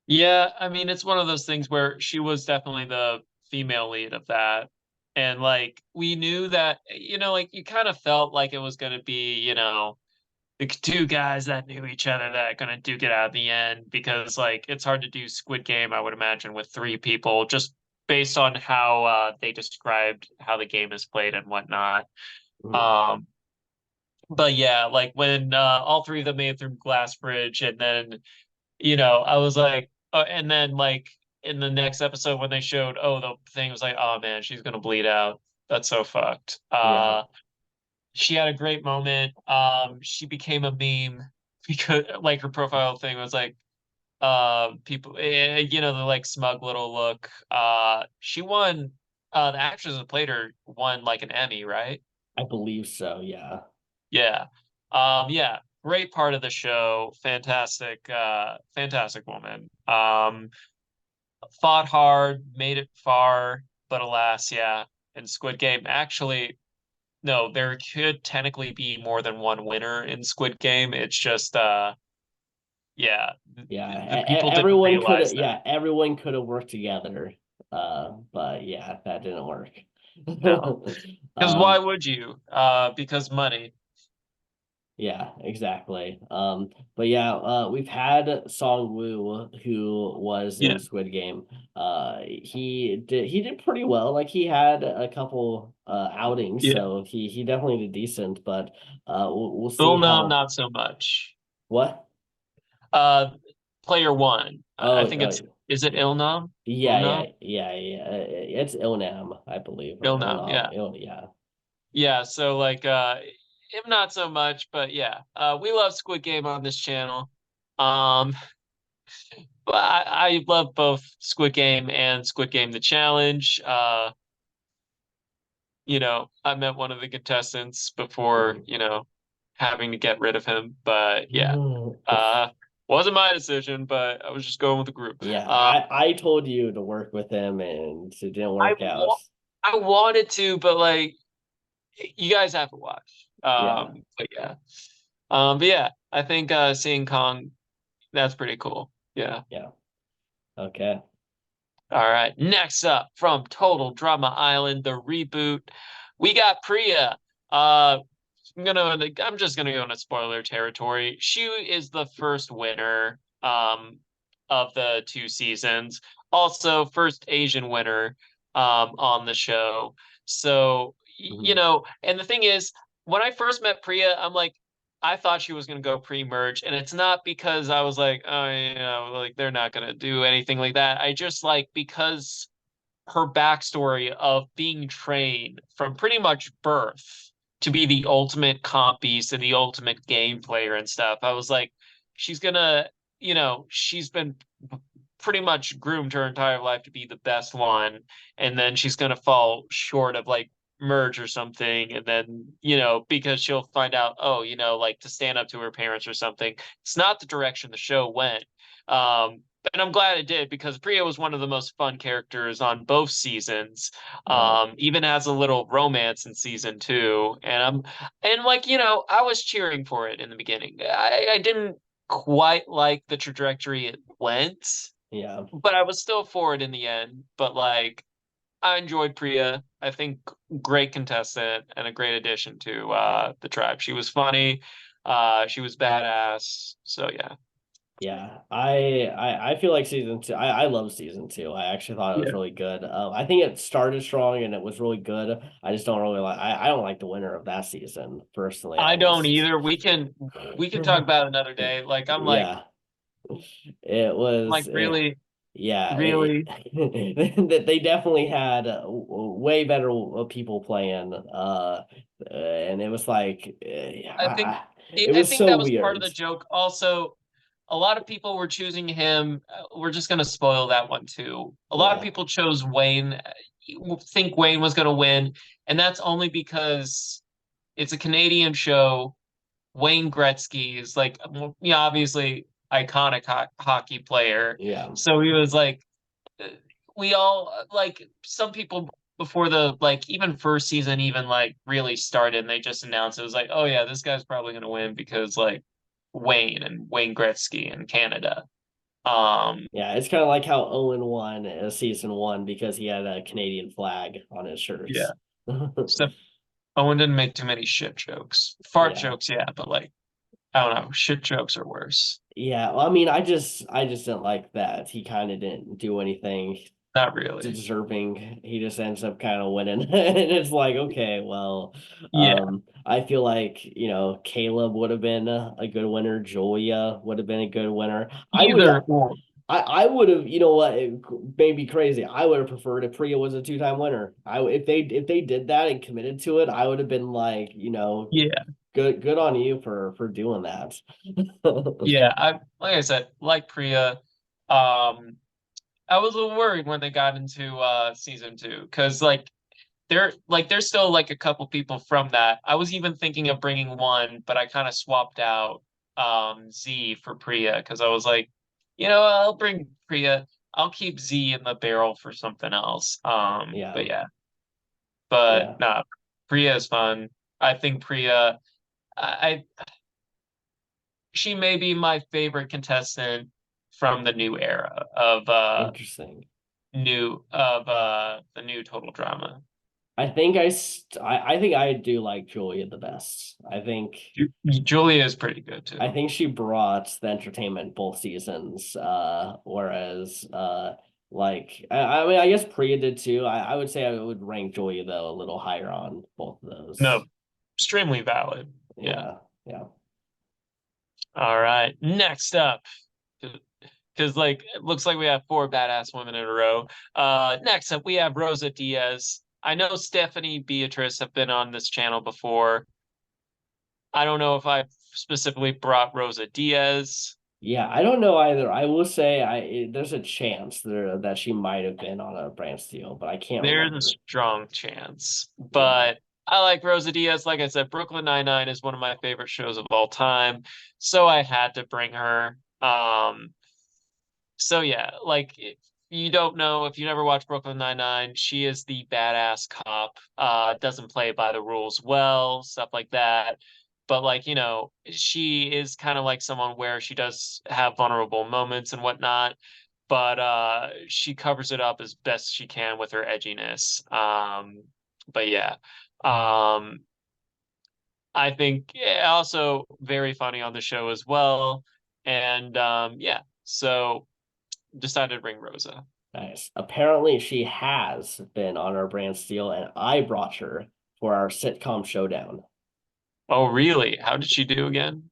Yeah. I mean, it's one of those things where she was definitely the female lead of that. And like we knew that, like you kind of felt like it was going to be, the two guys that knew each other that are gonna duke it out in the end because like it's hard to do Squid Game, I would imagine, with three people, just based on how they described how the game is played and whatnot. Mhm. Um, but yeah, like when all three of them made it through Glass Bridge, and then I was like, and then like in the next episode when they showed, oh, the thing was like, oh man, she's gonna bleed out. That's so fucked. Yeah, She had a great moment. She became a meme because like her profile thing was like people the like smug little look. She won the actress that played her won like an Emmy, right? I believe so. Yeah, Yeah. Yeah, great part of the show. Fantastic, fantastic woman. Fought hard, made it far, but alas, yeah. In Squid Game, actually, no, there could technically be more than one winner in Squid Game. It's just yeah, yeah. the people didn't realize that. Everyone could have worked together. But yeah, that didn't work. No. Because why Um, would you? Because money. yeah, exactly. But yeah, we've had Song Woo who was in Yeah. Squid Game. He did pretty well. Like he had a couple outings, Yeah. so he definitely did decent. But we'll see Well, no, how not so much. what. Uh, Player one. I Oh, think it's is it yeah, Ilnam? Ilnam? yeah. It's Ilnam, I believe, or Ilnam, Ilnam. yeah. Yeah, Yeah, so like if not so much, but yeah. We love Squid Game on this channel. Um but I love both Squid Game and Squid Game the Challenge. I met one of the contestants before, Mhm. having to get rid of him, but yeah. Uh wasn't my decision, but I was just going with the group. Yeah. Uh I told you to work with him, and it didn't I work out. wa I wanted to, but like you guys have to watch. Yeah, But yeah, I think seeing Kong, that's pretty cool. Yeah. yeah. Okay. All right. Next up from Total Drama Island, the reboot, we got Priya. Uh I'm just gonna go into spoiler territory. She is the first winner of the 2 seasons. Also, first Asian winner on the show. So, Mhm. and the thing is, when I first met Priya, I'm like, I thought she was gonna go pre-merge, and it's not because I was like, oh, like they're not gonna do anything like that. I just like because her backstory of being trained from pretty much birth to be the ultimate comp beast and the ultimate game player and stuff. I was like, she's gonna, she's been pretty much groomed her entire life to be the best one, and then she's gonna fall short of like merge or something, and then because she'll find out, oh, like to stand up to her parents or something. It's not the direction the show went. And I'm glad it did because Priya was one of the most fun characters on both seasons. Right. Even has a little romance in season two, and like I was cheering for it in the beginning. I didn't quite like the trajectory it went, Yeah. but I was still for it in the end. But like I enjoyed Priya. I think great contestant and a great addition to the tribe. She was funny. She was badass. So yeah. Yeah. I feel like season two. I love season two. I actually thought it was Yeah. really good. I think it started strong and it was really good. I just don't really like. I don't like the winner of that season personally. I I don't just. either. We can talk about it another day. Like I'm like Yeah. It was. really Yeah, really they definitely had way better people playing, and it was like, I think it I was think so that was part of weird. the joke. Also, a lot of people were choosing him. We're just going to spoil that one too. A lot of Yeah, people chose Wayne, think Wayne was going to win, and that's only because it's a Canadian show. Wayne Gretzky is like, obviously iconic hockey player. yeah, So he was like, we all like some people before the like even first season even like really started and they just announced it was like, oh yeah, this guy's probably gonna win because like Wayne Gretzky in Canada. Um yeah. It's kind of like how Owen won season one because he had a Canadian flag on his yeah. shirts. So Owen didn't make too many shit jokes. Fart Yeah, jokes, yeah, but like I don't know, shit jokes are worse. yeah. Well, I mean, I just didn't like that. He kind of didn't do anything Not really. deserving. He just ends up kind of winning. And it's like, okay, well, Yeah. I feel like, Caleb would have been a good winner. Julia would have been a good winner. Either or. I would have, you know what, it may be crazy. I would have preferred if Priya was a two-time winner. If they did that and committed to it, I would have been like, Yeah. good on you for doing that. Yeah, I like I said, like Priya, I was a little worried when they got into season two because there's still like a couple people from that. I was even thinking of bringing one, but I kind of swapped out Z for Priya because I was like, I'll bring Priya. I'll keep Z in the barrel for something else. Yeah, But yeah, but yeah, nah, Priya is fun. I think Priya, I she may be my favorite contestant from the new era of interesting. the new Total Drama. I think I do like Julia the best. Julia is pretty good I too. think she brought the entertainment both seasons. Whereas I mean I guess Priya did too. I would say I would rank Julia though a little higher on both of No, those. extremely valid. Yeah. Yeah, yeah. All right. Next up, because like it looks like we have four badass women in a row. Next up we have Rosa Diaz. I know Stephanie Beatrice have been on this channel before. I don't know if I specifically brought Rosa Diaz. Yeah, I don't know either. I will say there's a chance there that she might have been on a Brantsteele, but I can't There's a remember. strong chance, Yeah. but I like Rosa Diaz. Like I said, Brooklyn Nine-Nine is one of my favorite shows of all time, so I had to bring her. So yeah, like if you don't know, if you never watched Brooklyn Nine-Nine, she is the badass cop. Doesn't play by the rules well, stuff like that. But like, she is kind of like someone where she does have vulnerable moments and whatnot, but she covers it up as best she can with her edginess. But yeah. Um, I think also very funny on the show as well. And yeah, so decided to bring Rosa. Nice. Apparently, she has been on our brand steel, and I brought her for our sitcom showdown. Oh, really? How did she do again?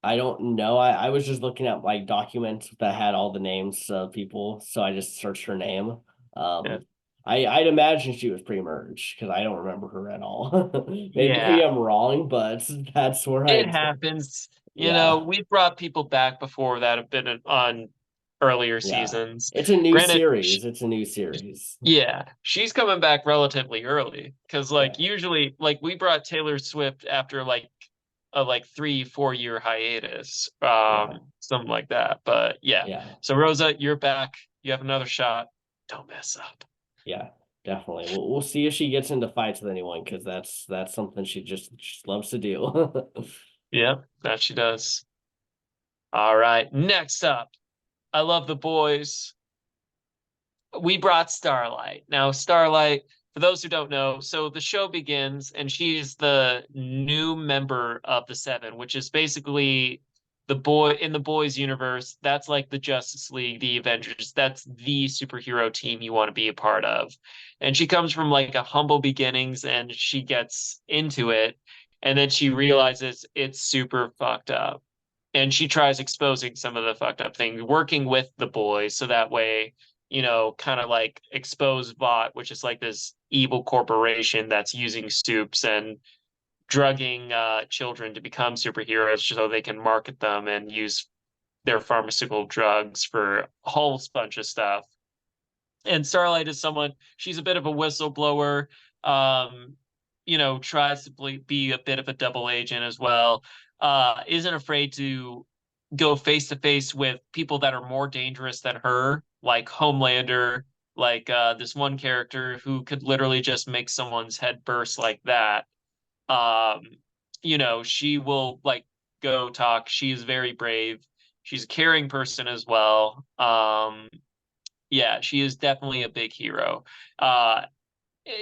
I don't know. I was just looking at like documents that had all the names of people, so I just searched her name. Yeah. Um, I'd imagine she was pre-merge because I don't remember her at all. Maybe Yeah, I'm wrong, but that's where it happens. Yeah, We've brought people back before that have been on earlier yeah. seasons. It's a new Granted, series. It's a new series. yeah, she's coming back relatively early because, like, Yeah, usually, like, we brought Taylor Swift after like a 3 4 year hiatus, yeah, something like that. But yeah, yeah. so Rosa, you're back. You have another shot. Don't mess up. Yeah, definitely. We'll see if she gets into fights with anyone because that's something she just loves to do. Yeah, that she does. All right, next up, I love the boys. We brought Starlight. Now, Starlight, for those who don't know, so the show begins and she's the new member of the Seven, which is basically the boy in the boys universe. That's like the Justice League, the Avengers. That's the superhero team you want to be a part of. And she comes from like a humble beginnings and she gets into it. And then she realizes it's super fucked up. And she tries exposing some of the fucked up things, working with the boys so that way kind of like expose Vought, which is like this evil corporation that's using soups and drugging children to become superheroes so they can market them and use their pharmaceutical drugs for a whole bunch of stuff. And Starlight is someone, she's a bit of a whistleblower, um, tries to be a bit of a double agent as well, isn't afraid to go face to face with people that are more dangerous than her, like Homelander, like this one character who could literally just make someone's head burst like that. Um, she will like go talk. She is very brave. She's a caring person as well. Yeah, she is definitely a big hero. Uh,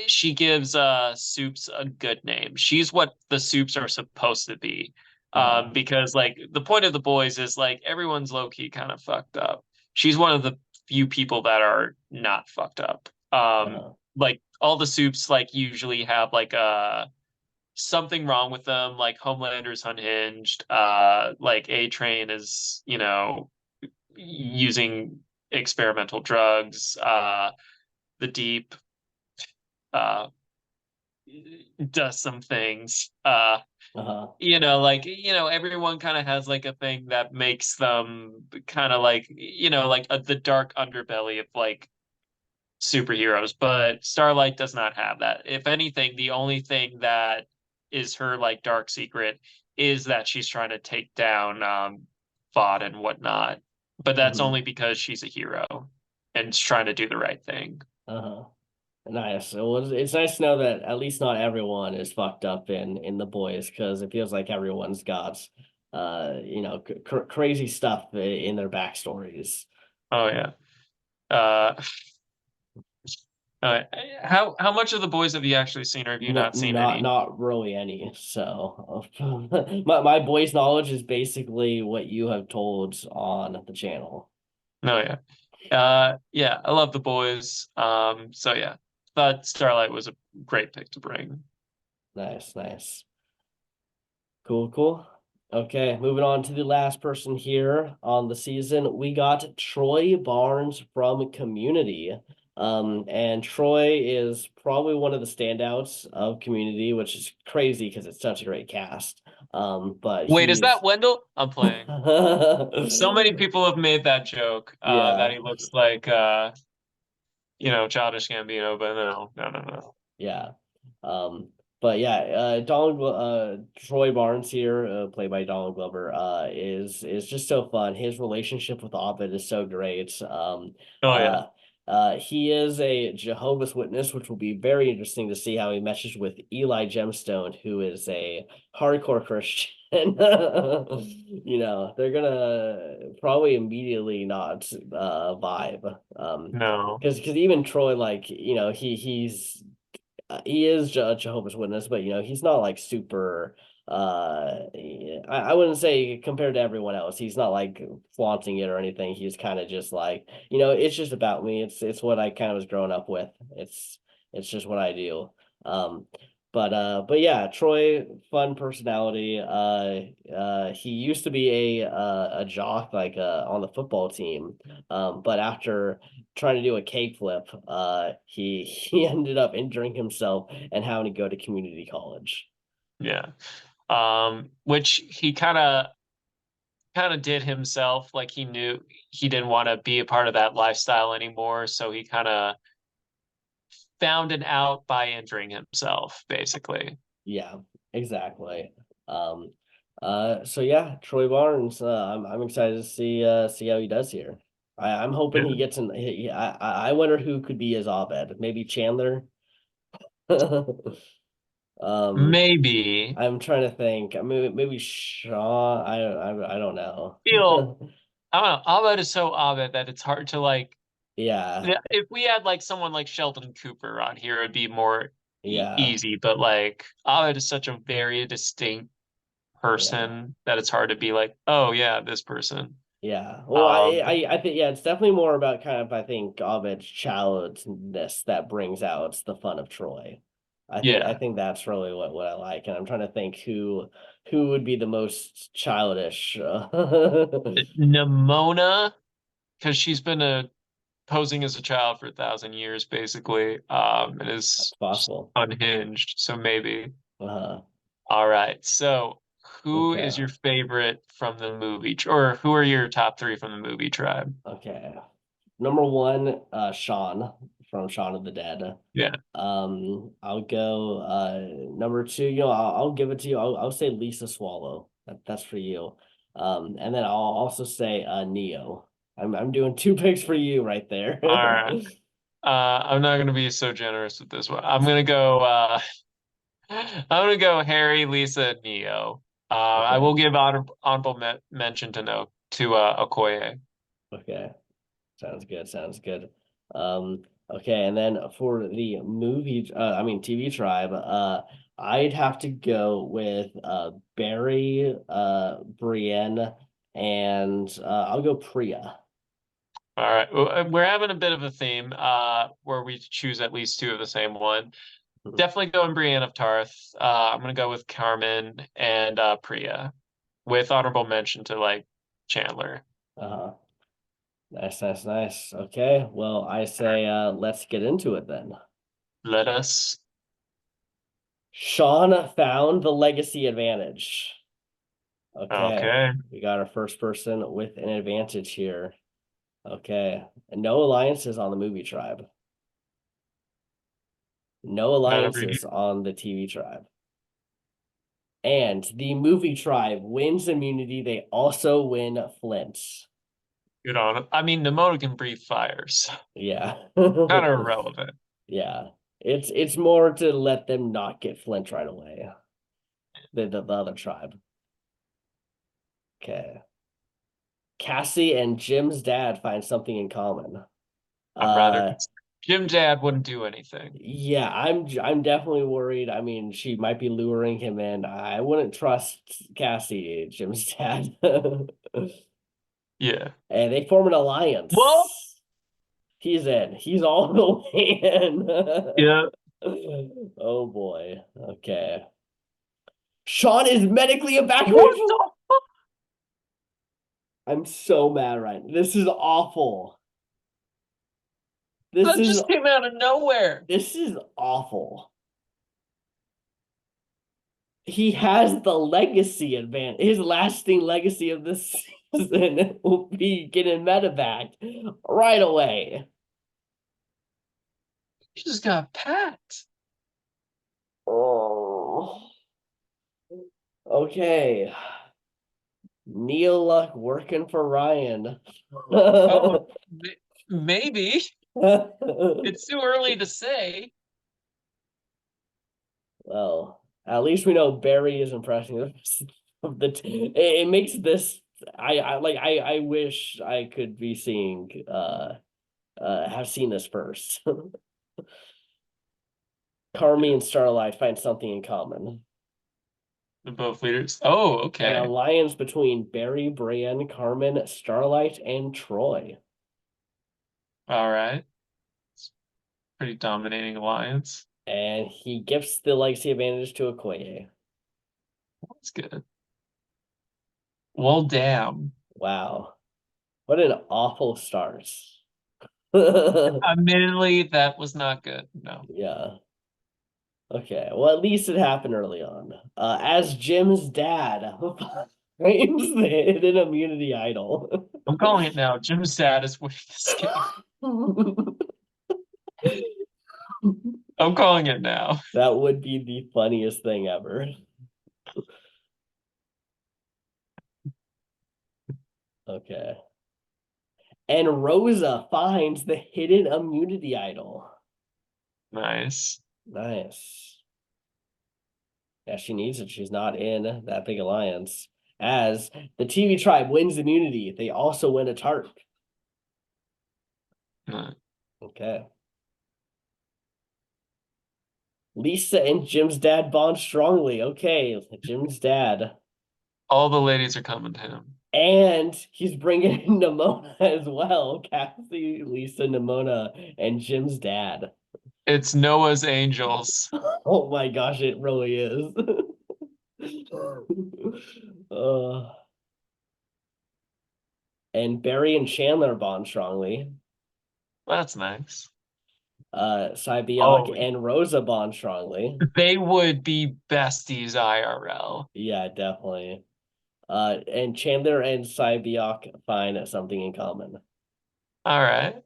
she gives soups a good name. She's what the soups are supposed to be. uh, Because like the point of the boys is like everyone's low key kind of fucked up. She's one of the few people that are not fucked up. uh, Like all the soups like usually have like something wrong with them. Like Homelander's unhinged. Like A Train is using experimental drugs. The Deep uh, does some things. Uh-huh. Everyone kind of has like a thing that makes them kind of like, the dark underbelly of like superheroes, but Starlight does not have that. If anything, the only thing that is her like dark secret is that she's trying to take down Vought and whatnot. But that's Hmm. only because she's a hero and is trying to do the right thing. Uh-huh. Nice. So it's nice to know that at least not everyone is fucked up in the boys, because it feels like everyone's got crazy stuff in their backstories. Oh yeah. Uh, uh, how much of the boys have you actually seen, or have you No, not seen not any? not really any. So my boys knowledge is basically what you have told on the channel. No, yeah. Yeah, I love the boys. So yeah, thought Starlight was a great pick to bring. Nice, nice. Cool, cool. Okay, moving on to the last person here on the season. We got Troy Barnes from Community. And Troy is probably one of the standouts of Community, which is crazy because it's such a great cast. But Wait, is that he's Wendell? I'm playing. So many people have made that joke, that yeah. he looks like, Childish Gambino, but no, no, no, no. Yeah. Um, but yeah, Troy Barnes here, played by Donald Glover, is just so fun. His relationship with Ovid is so great. Oh yeah, Uh, he is a Jehovah's Witness, which will be very interesting to see how he meshes with Eli Gemstone, who is a hardcore Christian. They're gonna probably immediately not vibe. no, Because even Troy, like, he is Jehovah's Witness, but he's not like super. I wouldn't say compared to everyone else, he's not like flaunting it or anything. He's kind of just like, it's just about me. It's what I kind of was growing up with. It's just what I do. Um, but yeah, Troy, fun personality. He used to be a jock like on the football team. But after trying to do a cake flip, he ended up injuring himself and having to go to community college. yeah. Which he kind of did himself. Like he knew he didn't want to be a part of that lifestyle anymore, so he kind of found it out by injuring himself, basically. Yeah, exactly. Um, so yeah, Troy Barnes. I'm excited to see how he does here. I'm hoping he Yeah. gets in. I wonder who could be his Abed. Maybe Chandler. Um, Maybe I'm trying to think. I mean, maybe Sean. I don't know. feel I don't know. Abed is so Abed that it's hard to like. Yeah, Yeah, if we had like someone like Sheldon Cooper on here, it'd be more yeah, easy. But like Abed is such a very distinct yeah. person that it's hard to be like, oh yeah, this person. Yeah. Well, Um, I think yeah, it's definitely more about kind of I think Ovid's childness that brings out the fun of Troy. I yeah, think that's really what I like, and I'm trying to think who would be the most childish. Nimona, because she's been posing as a child for 1,000 years, basically, and That's is just possible. unhinged. So maybe. Uh, All right. So who is okay. your favorite from the movie, or who are your top three from the movie tribe? Okay. Number one, Sean from Shaun of the Dead. Yeah. I'll go number two, I'll give it to you. I'll say Lisa Swallow. That's for you. And then I'll also say Neo. I'm doing two picks for you right there. All right. I'm not gonna be so generous with this one. I'm gonna go. I'm gonna go Harry, Lisa, and Neo. I Okay. will give honorable mention to no to Okoye. Okay. Sounds good. Sounds good. Okay, and then for the TV tribe, I'd have to go with Barry, Brienne, and I'll go Priya. All right, we're having a bit of a theme where we choose at least two of the same one. Definitely going Brienne of Tarth. I'm gonna go with Carmen and Priya, with honorable mention to like Chandler. Uh-huh. Nice, nice, nice. Okay, well, I say let's get into it then. Let us. Sean found the legacy advantage. Okay, Okay. we got our first person with an advantage here. Okay, and no alliances on the movie tribe. No Whatever you alliances on the TV tribe. And the movie tribe wins immunity. They also win Flints. get on it. I mean, Nemona can breathe fires. Yeah. Kind of irrelevant. Yeah. It's more to let them not get Flint right away. The other tribe. Okay. Cassie and Jim's dad find something in common. I'm rather Uh concerned. Jim Dad wouldn't do anything. yeah, I'm definitely worried. I mean, she might be luring him in. I wouldn't trust Cassie, Jim's dad. Yeah. And they form an Well, alliance. He's in. He's all the way yeah. in. Oh boy. Okay. Sean is medically What evacuated. the? I'm so mad right now. This is awful. This That is just came out of nowhere. this is awful. He has the legacy advantage. His lasting legacy of this season will be getting medevac right away. He just got packed. Oh. Okay. Neil Luck working for Ryan. Oh, maybe. It's too early to say. Well, at least we know Barry is impressing of it makes this I wish I could be seeing have seen this first. Carmi Yeah. and Starlight find something in common. The both leaders. Oh, An okay. alliance between Barry, Brienne, Carmen, Starlight, and Troy. All right. Pretty dominating alliance. And he gives the legacy advantage to Okoye. That's good. Well, damn. Wow. What an awful start. Yeah. Admittedly, that was not good. No. Okay. Well, at least it happened early on. As Jim's dad claims the hidden immunity idol. I'm calling it now. Jim's dad is winning this game. I'm calling it now. That would be the funniest thing ever. Okay. And Rosa finds the hidden immunity idol. Nice. Nice. Yeah, she needs it. She's not in that big alliance. As the TV tribe wins immunity, they also win a tarp. Uh, Okay. Lisa and Jim's dad bond strongly. Okay, Jim's dad. All the ladies are coming to him. And he's bringing in Nimona as well. Cassie, Lisa, Nimona, and Jim's dad. It's Noah's Angels. Oh my gosh, it really is. uh, and Barry and Chandler bond strongly. That's nice. Cybiok Oh, and Rosa bond strongly. they would be besties IRL. Yeah, definitely. And Chandler and Cybiok find something in common. All right.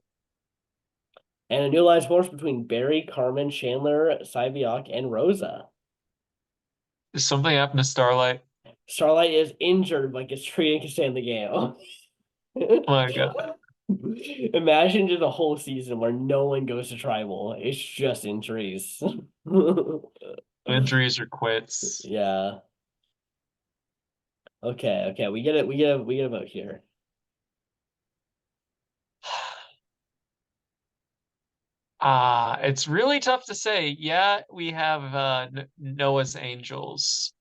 And a new alliance force between Barry, Carmen, Chandler, Cybiok, and Rosa. Did something happen to Starlight? Starlight is injured but gets treated to stay in the game. My God. Imagine just a whole season where no one goes to tribal. It's just injuries. Injuries or quits. Yeah. Okay, okay. We get a vote here. It's really tough to say. Yeah, we have Noah's Angels.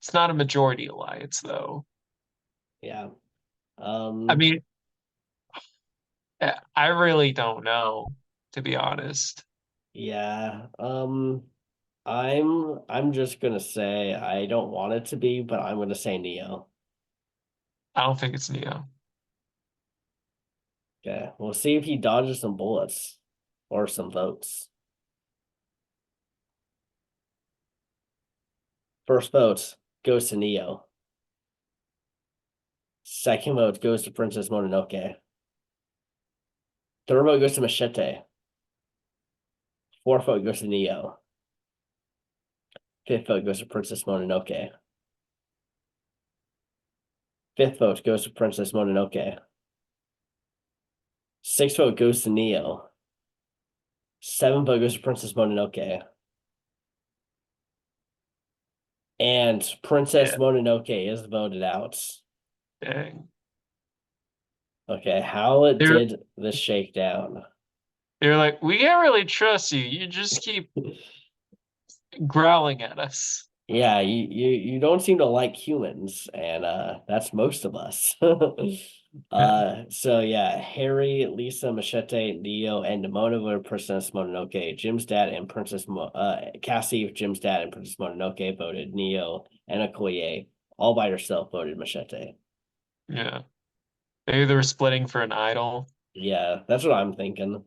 It's not a majority alliance, though. Yeah. I mean, I really don't know, to be honest. Yeah. I'm just gonna say I don't want it to be, but I'm gonna say Neo. I don't think it's Neo. Okay, we'll see if he dodges some bullets or some votes. First vote goes to Neo. Second vote goes to Princess Mononoke. Third vote goes to Machete. Fourth vote goes to Neo. Fifth vote goes to Princess Mononoke. Fifth vote goes to Princess Mononoke. Sixth vote goes to Neo. Seventh vote goes to Princess Mononoke. And Princess Yeah. Mononoke is voted out. Dang. Okay, how They're did this shake down? they're like, we can't really trust you. You just keep growling at us. Yeah, you don't seem to like humans, and that's most of us. Yeah. So yeah, Harry, Lisa, Machete, Neo, and Mononoke, Princess Mononoke, Jim's dad, and Cassie, Jim's dad, and Princess Mononoke voted Neo, and Okoye all by herself voted Machete. Yeah. Maybe they're splitting for an idol. Yeah, that's what I'm thinking.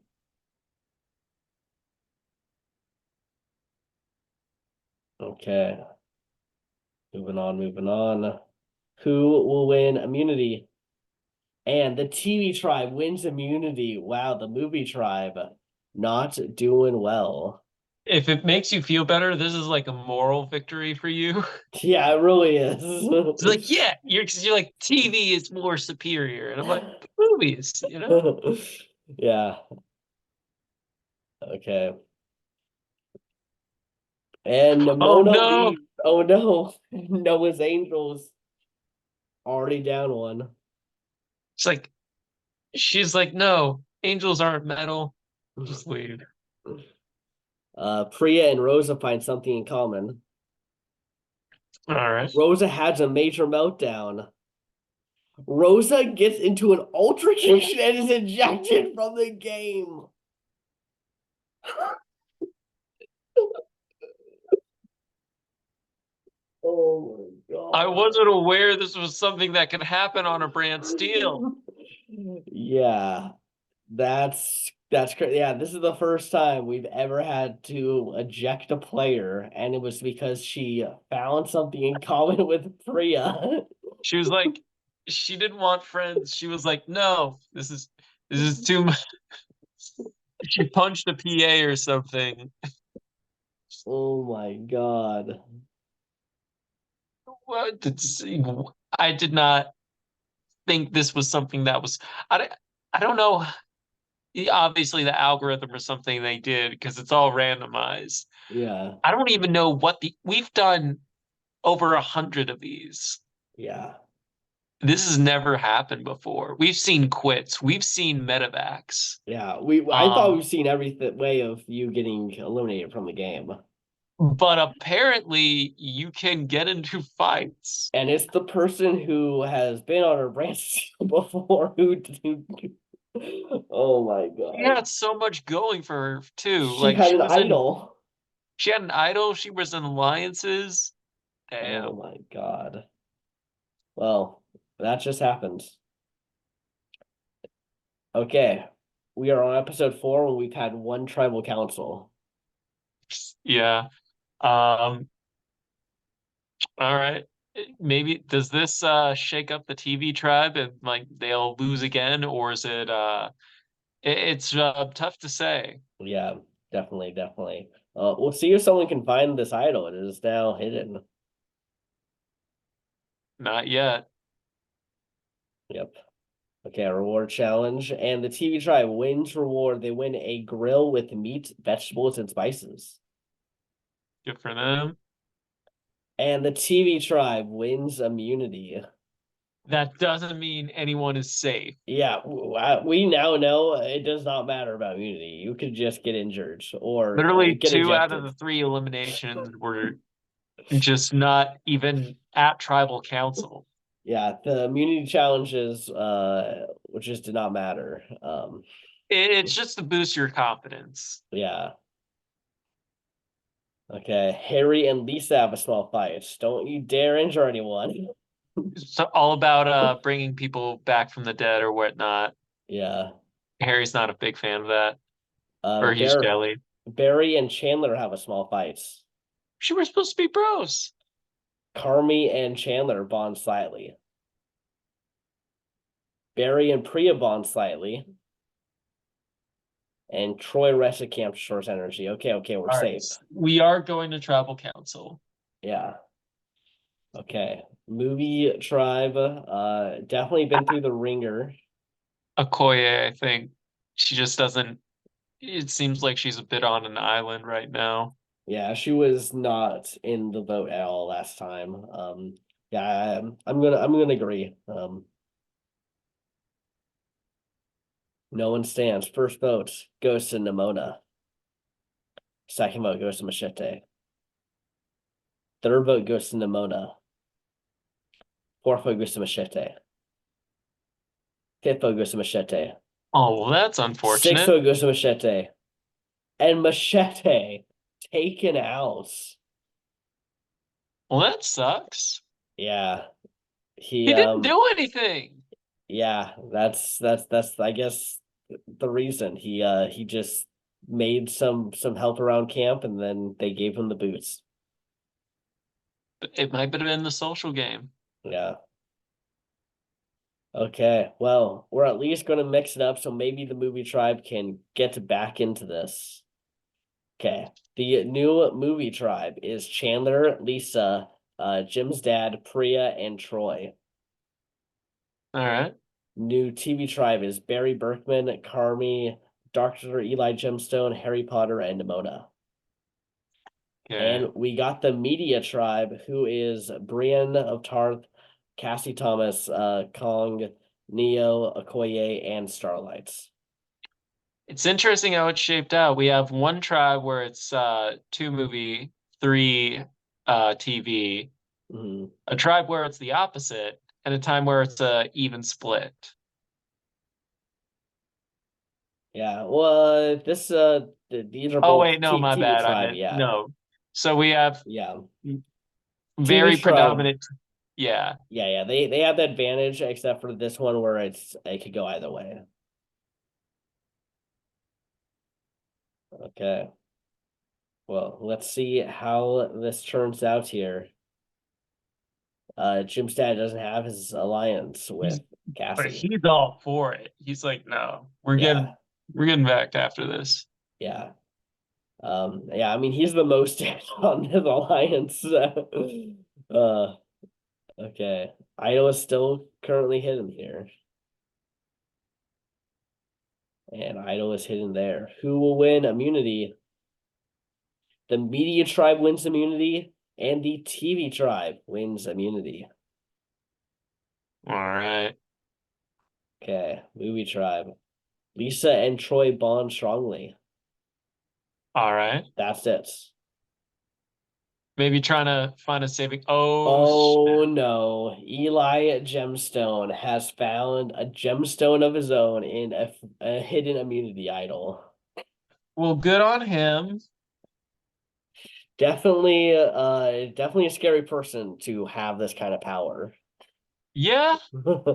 Okay, moving on, moving on. Who will win immunity? And the TV tribe wins immunity. Wow, the movie tribe not doing well. If it makes you feel better, this is like a moral victory for you. Yeah, it really It's like, is. yeah, you're like TV is more superior, and I'm like movies, you know. Yeah, okay. And Oh Nimona no, leaves. Oh no. Noah's Angels already down one. it's like she's like, no, angels aren't metal. Just leave. Priya and Rosa find something in common. All right. Rosa has a major meltdown. Rosa gets into an altercation and is ejected from the game. Oh my I god. wasn't aware this was something that could happen on a Brantsteele. Yeah, that's crazy. Yeah, this is the first time we've ever had to eject a player, and it was because she found something in common with Priya. She was like, she didn't want friends. She was like, no, this is too much. She punched a PA or something. Oh my god. What? I did not think this was something that was. I, I don't know. Obviously, the algorithm or something they did because it's all randomized. Yeah, I don't even know what we've done over 100 of these. yeah, This has never happened before. We've seen quits. We've seen medevacs. yeah. I thought Um, we've seen every way of you getting eliminated from the game. but apparently you can get into fights. And it's the person who has been on our branch before oh my She god. had so much going for her too. She Like had an idol. she had an idol, she was in alliances. Oh Damn. my god. Well, that just happened. Okay. We are on episode 4 when we've had one tribal council. Yeah. Um, all right. Maybe does this shake up the TV tribe and like they'll lose again, or is it's tough to say. Yeah, definitely, definitely. We'll see if someone can find this idol. It is now hidden. Not yet. Yep. Okay, a reward challenge. And the TV tribe wins reward. They win a grill with meat, vegetables, and spices. Good for them. And the TV tribe wins immunity. That doesn't mean anyone is safe. Yeah, we now know it does not matter about immunity. You could just get injured or Literally get two out of ejected. the three eliminations were just not even at tribal council. Yeah, the immunity challenges, which just did not matter. It's just to boost your confidence. Yeah. Okay, Harry and Lisa have a small fight. Don't you dare injure anyone. It's all about bringing people back from the dead or whatnot. Yeah. Harry's not a big fan of that, Uh, or he's Bear, jelly. Barry and Chandler have a small fight. She were supposed to be bros. Carmy and Chandler bond slightly. Barry and Priya bond slightly. And Troy rests at Camp Shore's energy. Okay, okay, we're All right, safe. we are going to tribal council. Yeah. Okay. Movie tribe. Definitely been through the ringer. Okoye, I think she just doesn't. It seems like she's a bit on an island right now. Yeah, she was not in the vote at all last time. Yeah, I'm gonna agree. No one stands. First vote goes to Nimona. Second vote goes to Machete. Third vote goes to Nimona. Fourth vote goes to Machete. Fifth vote goes to Machete. Oh, well, that's Sixth unfortunate. vote goes to Machete. And Machete taken out. Well, that sucks. Yeah. He He didn't do anything. yeah, that's I guess the reason. He just made some help around camp and then they gave him the boots. It might have been the social game. Yeah. Okay. Well, we're at least gonna mix it up so maybe the movie tribe can get back into this. Okay. The new movie tribe is Chandler, Lisa, Jim's dad, Priya, and Troy. All right. New TV tribe is Barry Berkman, Carmy, Dr. Eli Gemstone, Harry Potter, and Nimona. Okay. And we got the media tribe, who is Brienne of Tarth, Cassie Thomas, Kong, Neo, Okoye, and Starlights. It's interesting how it's shaped out. We have one tribe where it's two movie, three TV, Mhm. a tribe where it's the opposite, and a time where it's a even split. Yeah, well, these are Oh both wait, no, my TV bad. I tribe. meant Yeah, no. So we have yeah, TV very tribe. predominant. Yeah. Yeah, yeah. They have the advantage, except for this one where it could go either way. Okay. Well, let's see how this turns out here. Jim's dad doesn't have his alliance He's with but Cassie. he's all for it. He's like, no, Yeah, we're getting back after this. yeah. Yeah, I mean he's the most on his alliance. uh okay. Idol is still currently hidden here. And Idol is hidden there. Who will win immunity? The media tribe wins immunity, and the TV tribe wins immunity. All right. Okay, movie tribe. Lisa and Troy bond strongly. All right. That's it. Maybe trying to find a saving. Oh, Oh snap. no. Eli Gemstone has found a gemstone of his own in a hidden immunity idol. Well, good on him. Definitely a scary person to have this kind of power. Yeah,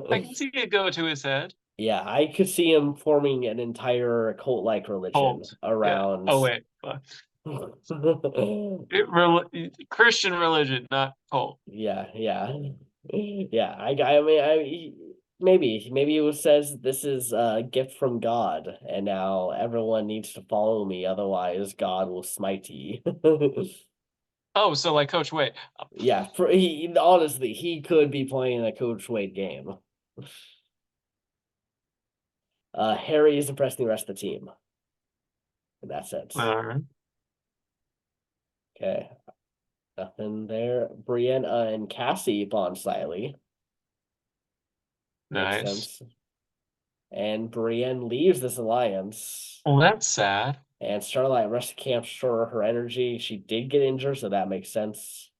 I can see it go to his head. Yeah, I could see him forming an entire cult-like religion Cult. Yeah. around. Oh, wait. Fuck. Christian religion, not cult. Yeah, yeah, yeah. I mean, maybe it says this is a gift from God, and now everyone needs to follow me, otherwise God will smite ye. Oh, so like Coach Wade. Yeah, honestly, he could be playing a Coach Wade game. Harry is impressing the rest of the team in that sense. All right. Okay, nothing there. Brianna and Cassie bond slightly. Makes Nice. sense. And Brienne leaves this alliance. Well, that's sad. And Starlight rushed to camp for her energy. She did get injured, so that makes sense.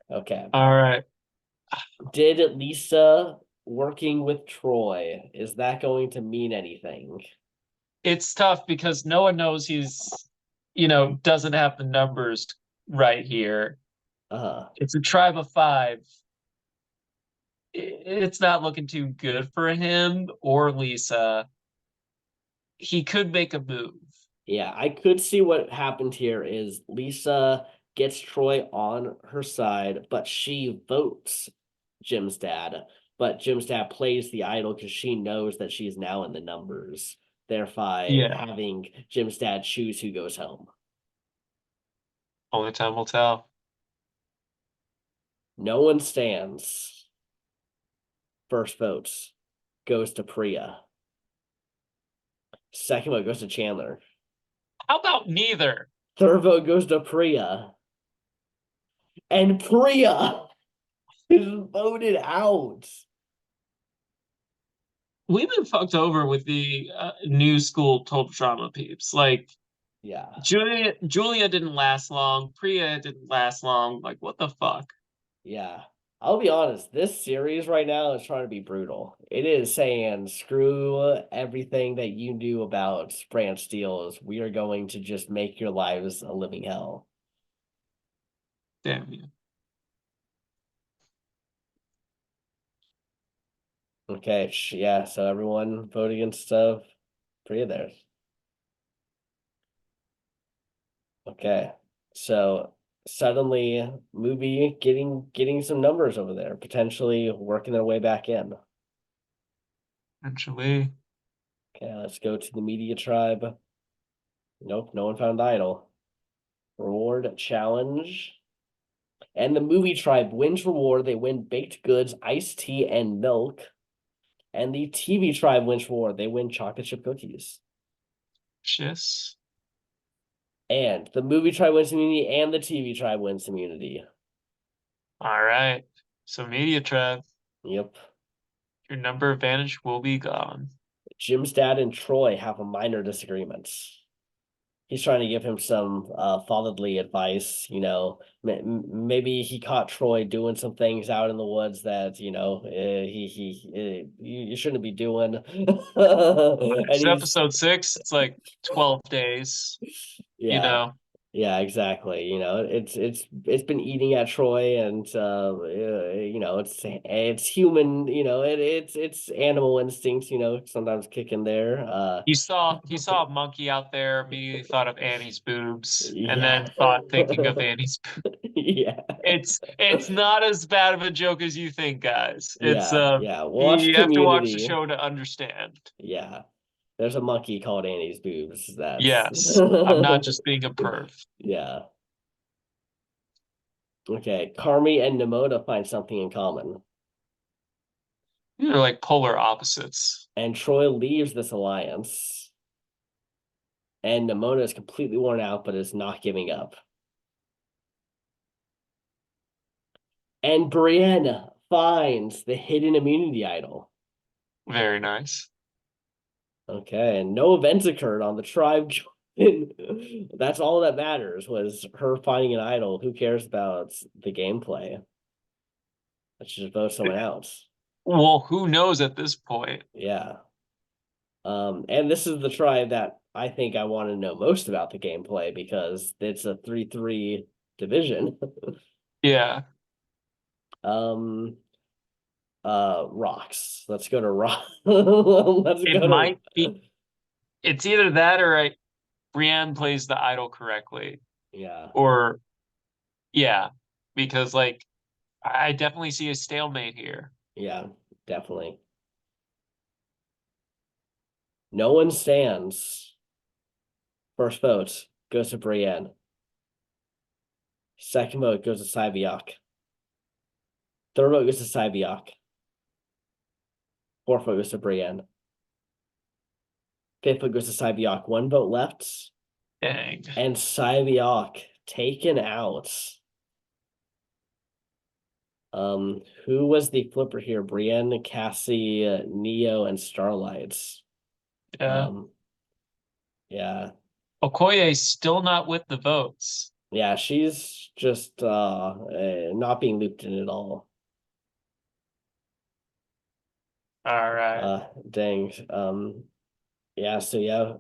Okay. All right. Did Lisa working with Troy, is that going to mean anything? It's tough because no one knows doesn't have the numbers right here. Uh-huh. It's a tribe of five. it's not looking too good for him or Lisa. He could make a move. Yeah, I could see what happened here is Lisa gets Troy on her side, but she votes Jim's dad. But Jim's dad plays the idol because she knows that she's now in the numbers, thereby Yeah, having Jim's dad choose who goes home. only time will tell. No one stands. First votes goes to Priya. Second vote goes to Chandler. How about neither? Third vote goes to Priya. And Priya is voted out. We've been fucked over with the new school total drama peeps. Like Yeah. Julia didn't last long. Priya didn't last long. Like what the fuck? Yeah. I'll be honest, this series right now is trying to be brutal. It is saying screw everything that you knew about Brantsteele. We are going to just make your lives a living hell. Damn you. Okay, yeah, so everyone vote against Priya there. Okay. So suddenly movie getting some numbers over there, potentially working their way back in. Actually, Okay, let's go to the media tribe. Nope, no one found the idol. Reward challenge. And the movie tribe wins reward. They win baked goods, iced tea, and milk. And the TV tribe wins reward. They win chocolate chip cookies. shiz. And the movie tribe wins immunity, and the TV tribe wins immunity. All right. So media trap, Yep. your number advantage will be gone. Jim's dad and Troy have a minor disagreement. He's trying to give him some fatherly advice. Maybe he caught Troy doing some things out in the woods that you shouldn't be doing, and It's he's episode 6. It's like 12 days, you yeah. know. Yeah, exactly. It's been eating at Troy, and it's human. It's animal instincts. Sometimes kick in there. He saw a monkey out there, immediately thought of Annie's boobs, and Yeah, then thought thinking of Annie's yeah, it's not as bad of a joke as you think, guys. It's yeah. Watch you have to watch the Community. show to understand. Yeah, there's a monkey called Annie's boobs. That's Yes, I'm not just being a perv. yeah. Okay, Carmi and Nemota find something in common, They're like polar opposites. and Troy leaves this alliance. And Nemona is completely worn out, but is not giving up. And Brienne finds the hidden immunity idol. Very nice. Okay, and no events occurred on the tribe. That's all that matters was her finding an idol. Who cares about the gameplay? Let's just vote someone else. Well, who knows at this point? Yeah. And this is the tribe that I think I want to know most about the gameplay because it's a 3-3 division. Yeah, um Rocks. Let's go to rock. Let's it go might to be. It's either that or Brienne plays the idol correctly, yeah, or yeah, because like I definitely see a stalemate here. yeah, definitely. No one stands. First vote goes to Brienne. Second vote goes to Saviak. Third vote goes to Saviak. Fourth vote goes to Brienne. Fifth vote goes to Saviak. One vote left. Dang. And Saviak taken out. Who was the flipper here? Brienne, Cassie, Neo, and Starlights. Yeah. Um, yeah. Okoye's still not with the votes. Yeah, she's just not being looped in at all. All right. Dang. Yeah, so yeah,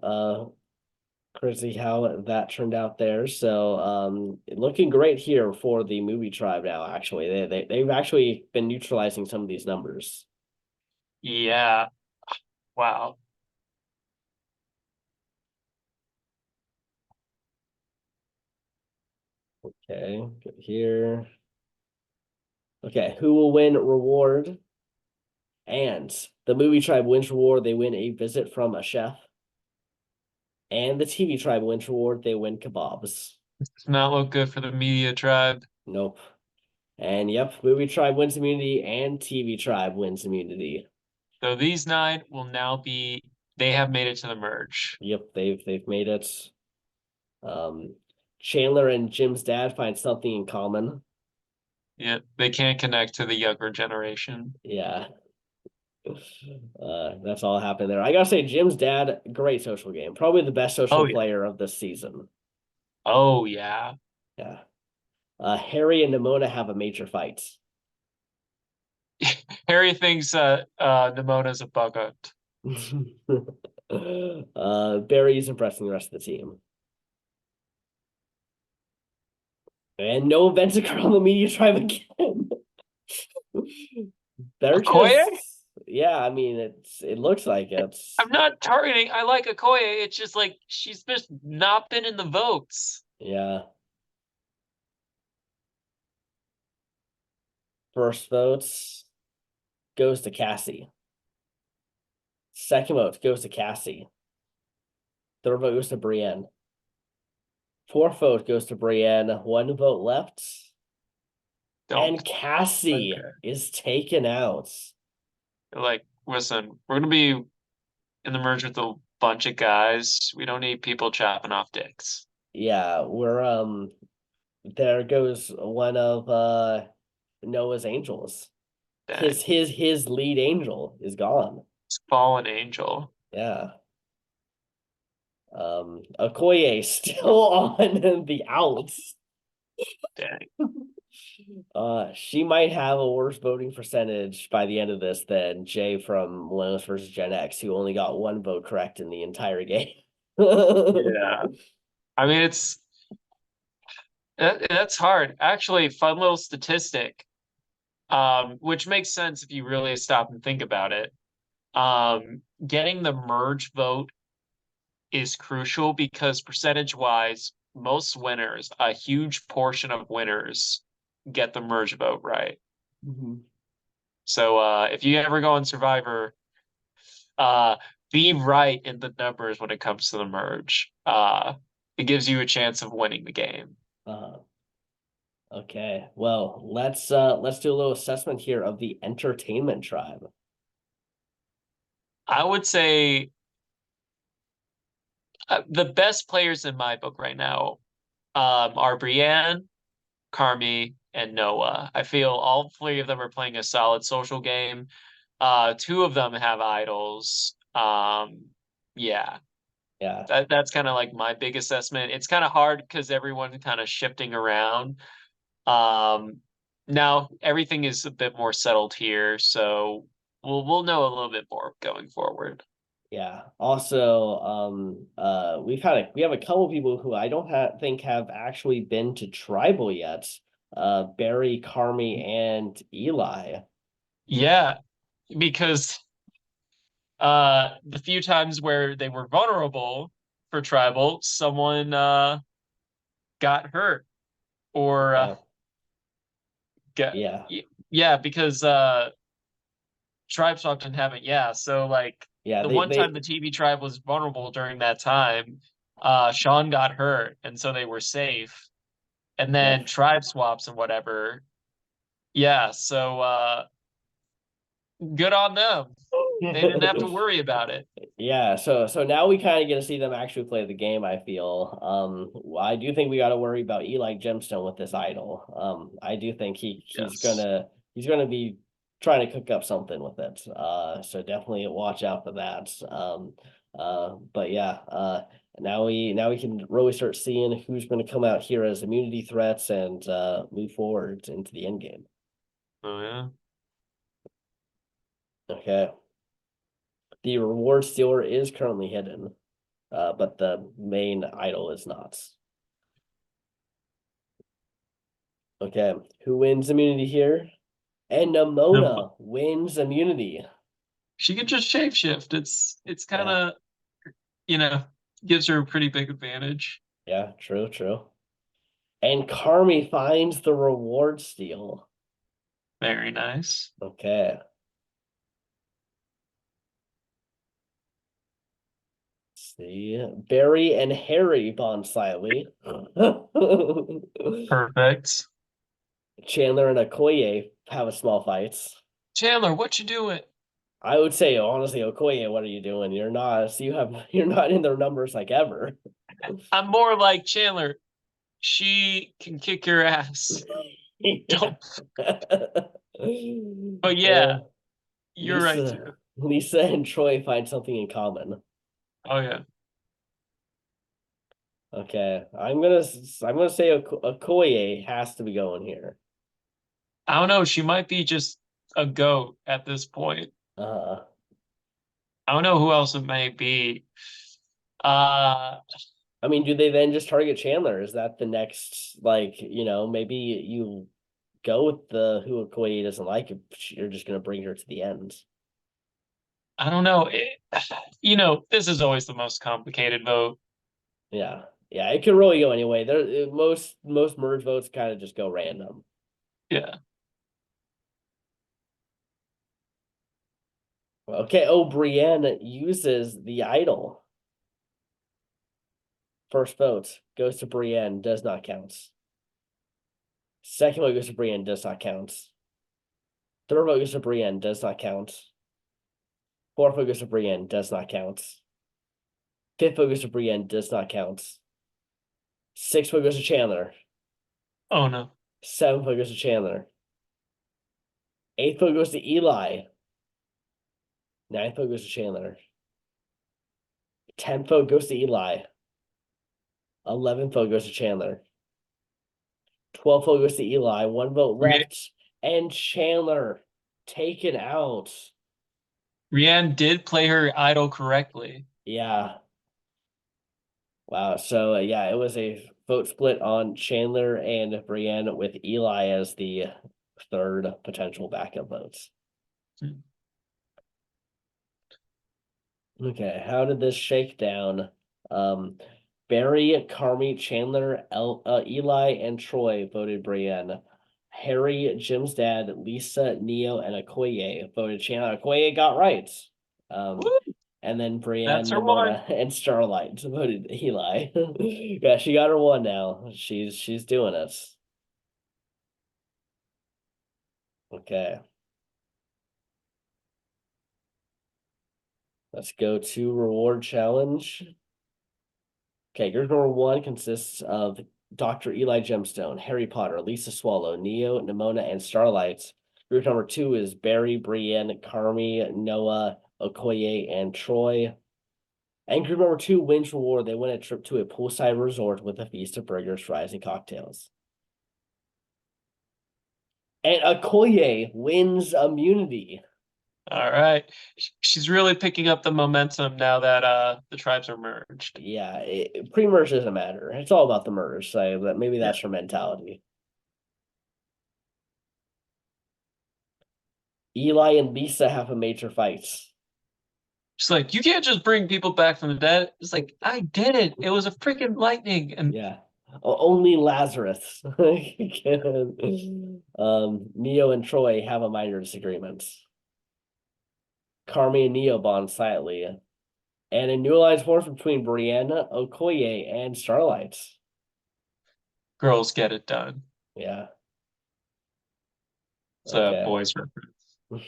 Crazy how that turned out there. So looking great here for the movie tribe now, actually. They've actually been neutralizing some of these numbers. Yeah. Wow. Okay, good here. Okay, who will win reward? And the movie tribe wins reward. They win a visit from a chef. And the TV tribe wins reward. They win kebabs. Does not look good for the media tribe. Nope. And yep, movie tribe wins immunity and TV tribe wins immunity. So these nine will now be, they have made it to the merge. Yep, they've made it. Um, Chandler and Jim's dad find something in common. Yeah, they can't connect to the younger generation. Yeah. That's all happened there. I gotta say, Jim's dad, great social game. Probably the best social Oh yeah. player of this season. Oh yeah. Yeah. Harry and Nimona have a major fight. Harry thinks Nemona's a bug out. Barry is impressing the rest of the team. And no Venticar on the media tribe again. They're Okoye? just yeah, I mean it looks like it's I'm not targeting. I like Okoye. It's just like she's just not been in the votes. yeah. First votes goes to Cassie. Second vote goes to Cassie. Third vote goes to Brienne. Fourth vote goes to Brienne. One vote left. Don't. And Cassie Okay. is taken out. Like, listen, we're gonna be in the merge with a bunch of guys. We don't need people chopping off dicks. Yeah, we're there goes one of Noah's angels. Dang. His lead angel is gone. It's fallen angel. Yeah. Okoye still on the outs. Dang. She might have a worse voting percentage by the end of this than Jay from Millennials versus Gen X, who only got one vote correct in the entire game. Yeah. I mean, that's hard. Actually, fun little statistic, which makes sense if you really stop and think about it. Getting the merge vote is crucial because percentage wise, most winners, a huge portion of winners get the merge vote right. Mhm. So if you ever go on Survivor, uh, be right in the numbers when it comes to the merge. It gives you a chance of winning the game. Uh, okay. Well, let's do a little assessment here of the entertainment tribe. I would say the best players in my book right now are Brienne, Carmi, and Noah. I feel all three of them are playing a solid social game. Two of them have idols. Yeah, Yeah. that's kind of like my big assessment. It's kind of hard because everyone's kind of shifting around. Um, Now everything is a bit more settled here, so we'll know a little bit more going forward. Yeah. Also, we have a couple people who I don't think have actually been to tribal yet. Barry, Carmi, and Eli. Yeah, because the few times where they were vulnerable for tribal, someone got hurt or Yeah. get Yeah. yeah, because tribe swap didn't happen. Yeah, so like Yeah. the They one time they the TV tribe was vulnerable during that time, Sean got hurt, and so they were safe. And yep. then tribe swaps and whatever. Yeah, so good on them. They didn't have to worry about it. Yeah, so now we kind of get to see them actually play the game, I feel. I do think we got to worry about Eli Gemstone with this idol. I do think Yes. he's gonna be trying to cook up something with it. So definitely watch out for that. But yeah, now we can really start seeing who's going to come out here as immunity threats and move forward into the end game. Oh yeah. Okay. The reward stealer is currently hidden. but the main idol is not. Okay, who wins immunity here? And No, Nimona wins immunity. she can just shapeshift. It's kind Yeah, of, you know, gives her a pretty big advantage. yeah, true, true. And Carmi finds the reward steal. Very nice. Okay. See, Barry and Harry bond slightly. Perfect. Chandler and Okoye have a small fight. Chandler, what you doing? I would say honestly, Okoye, what are you doing? You're not. So you're not in their numbers like ever. I'm more like Chandler. She can kick your ass. Yeah. Don't. But yeah, Uh, you're right too. Lisa and Troy find something in common. Oh yeah. Okay, I'm gonna say Okoye has to be going here. I don't know. She might be just a goat at this point. Uh, I don't know who else it may be. Uh, I mean, do they then just target Chandler? Is that the next, like, maybe you go with the who Okoye doesn't like, if you're just gonna bring her to the end. I don't know. This is always the most complicated vote. Yeah, yeah, it could really go anyway. Most merge votes kind of just go random. Yeah. Okay, oh, Brienne uses the idol. First vote goes to Brienne, does not count. Second vote goes to Brienne, does not count. Third vote goes to Brienne, does not count. Fourth vote goes to Brienne, does not count. Fifth vote goes to Brienne, does not count. Sixth vote goes to Chandler. Oh no. Seventh vote goes to Chandler. Eighth vote goes to Eli. Ninth vote goes to Chandler. 10th vote goes to Eli. 11th vote goes to Chandler. 12th vote goes to Eli. One vote Rhiannon, left. And Chandler taken out. Rhiannon did play her idol correctly. Yeah. Wow. So, yeah, it was a vote split on Chandler and Brienne with Eli as the third potential backup votes. Hmm. Okay. How did this shake down? Um, Barry, Carmi, Chandler, Eli, and Troy voted Brienne. Harry, Jim's dad, Lisa, Neo, and Okoye voted Chandler. Okoye got right. Um, Woo, and then that's Brienne, her one. Nimona, and Starlight voted Eli. Yeah, she got her one now. She's doing it. Okay, let's go to reward challenge. Okay, group number one consists of Dr. Eli Gemstone, Harry Potter, Lisa Swallow, Neo, Nimona, and Starlight. Group number two is Barry, Brienne, Carmi, Noah, Okoye, and Troy. And group number two wins reward. They win a trip to a poolside resort with a feast of burgers, fries, and cocktails. And Okoye wins immunity. All right. She's really picking up the momentum now that the tribes are merged. Yeah, pre-merge doesn't matter. It's all about the merge. So that maybe Yeah. that's her mentality. Eli and Lisa have a major fight. She's like, you can't just bring people back from the dead. It's like, I did it. It was a freaking lightning. And Yeah. Only Lazarus Neo and Troy have a minor disagreement. Carmi and Neo bond silently. And a new alliance forms between Brianna, Okoye, and Starlight. girls get it done. Yeah. It's a Okay. boys reference.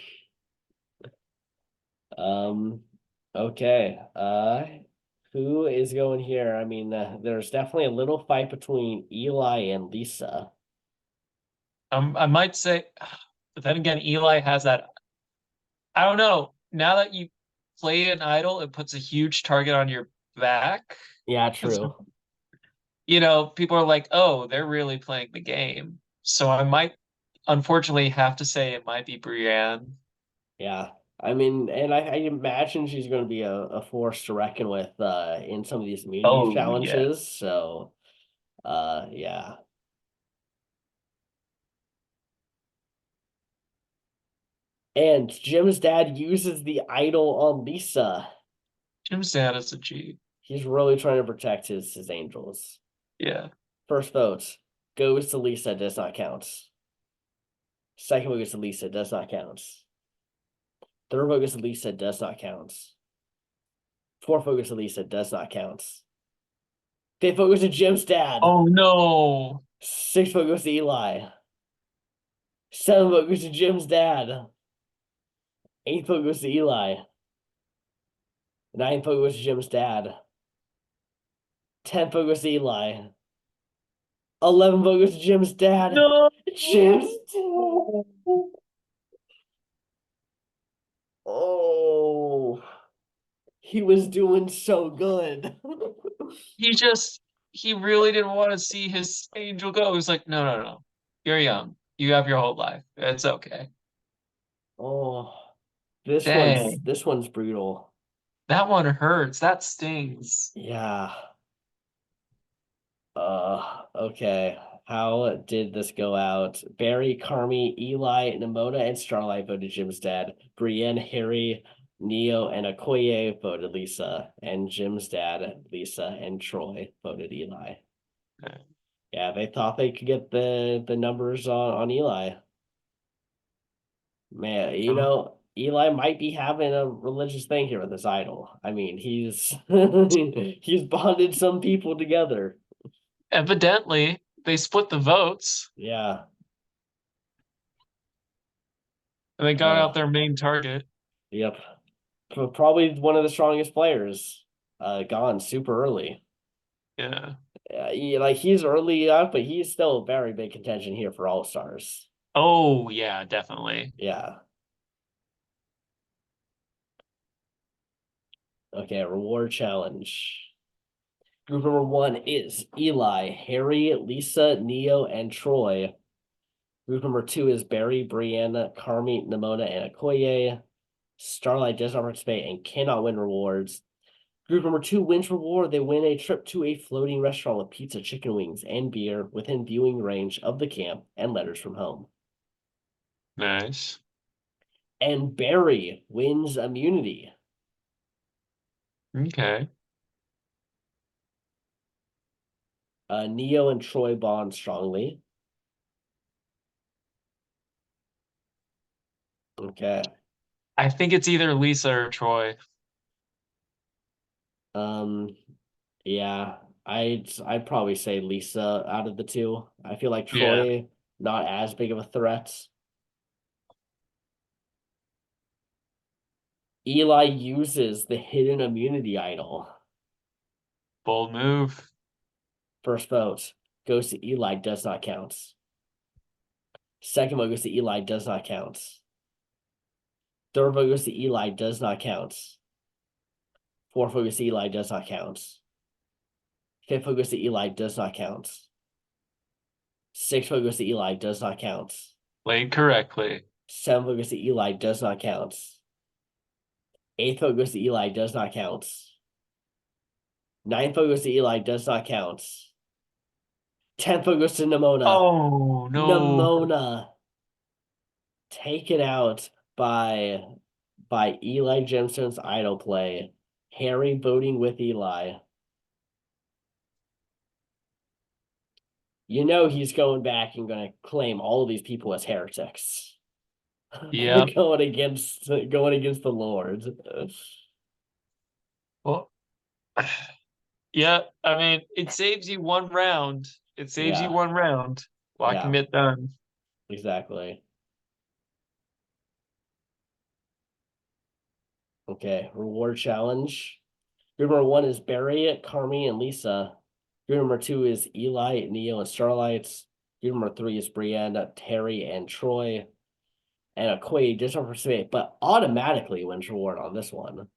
Um, okay. Who is going here? I mean, there's definitely a little fight between Eli and Lisa. I might say, but then again, Eli has that. I don't know. Now that you play an idol, it puts a huge target on your back. Yeah, Because, true. people are like, oh, they're really playing the game. So I might, unfortunately, have to say it might be Brienne. Yeah. I mean, and I imagine she's going to be a force to reckon with in some of these immunity Oh yeah. challenges. So, yeah. And Jim's dad uses the idol on Lisa. Jim's dad is a G. He's really trying to protect his angels. Yeah. First vote goes to Lisa, does not count. Second vote goes to Lisa, does not count. Third vote goes to Lisa, does not count. Fourth vote goes to Lisa, does not count. Fifth vote goes to Jim's dad. Oh no. Sixth vote goes to Eli. Seventh vote goes to Jim's dad. Eighth vote goes to Eli. Ninth vote goes to Jim's dad. 10th vote goes to Eli. 11th vote goes to Jim's dad. No. Jim's dad. Oh, he was doing so good. He just he really didn't want to see his angel go. He was like, no, no, no. You're young. You have your whole life. It's okay. Oh, this one's Dang. this one's brutal. That one hurts. That stings. Yeah. Okay. How did this go out? Barry, Carmi, Eli, Nimona, and Starlight voted Jim's dad. Brienne, Harry, Neo, and Okoye voted Lisa. And Jim's dad, Lisa, and Troy voted Eli. Yeah, they thought they could get the numbers on Eli. Man, Eli might be having a religious thing here with this idol. I mean, he's he's bonded some people together. Evidently, they split the votes Yeah. and they got out Uh, their main target. yep. Probably one of the strongest players. Gone super early. Yeah. He's early up, but he's still very big contention here for All Stars. Oh, yeah, definitely. Yeah. Okay, reward challenge. Group number one is Eli, Harry, Lisa, Neo, and Troy. Group number two is Barry, Brianna, Carmi, Nimona, and Okoye. Starlight does not participate and cannot win rewards. Group number two wins reward. They win a trip to a floating restaurant with pizza, chicken wings, and beer within viewing range of the camp and letters from home. Nice. And Barry wins immunity. Okay. Neo and Troy bond strongly. Okay. I think it's either Lisa or Troy. Um, yeah, I'd probably say Lisa out of the two. I feel like Yeah. Troy not as big of a threat. Eli uses the hidden immunity idol. Bold move. First vote goes to Eli, does not count. Second vote goes to Eli, does not count. Third vote goes to Eli, does not count. Fourth vote goes to Eli, does not count. Fifth vote goes to Eli, does not count. Sixth vote goes to Eli, does not count. Played correctly. Seventh vote goes to Eli, does not count. Eighth vote goes to Eli, does not count. Ninth vote goes to Eli, does not count. 10th vote goes to Nimona. Oh, no. Nimona taken out by Eli Gemstone's idol play. Harry voting with Eli. He's going back and going to claim all of these people as heretics. Yep. going against the Lord. Well, yeah, I mean, it saves you one round. It saves you Yeah, one round. Why yeah, commit done? exactly. Okay, reward challenge. Group number one is Barry, Carmi, and Lisa. Group number two is Eli, Neo, and Starlights. Group number three is Brienne, Terry, and Troy. And Okoye does not participate, but automatically wins reward on this one.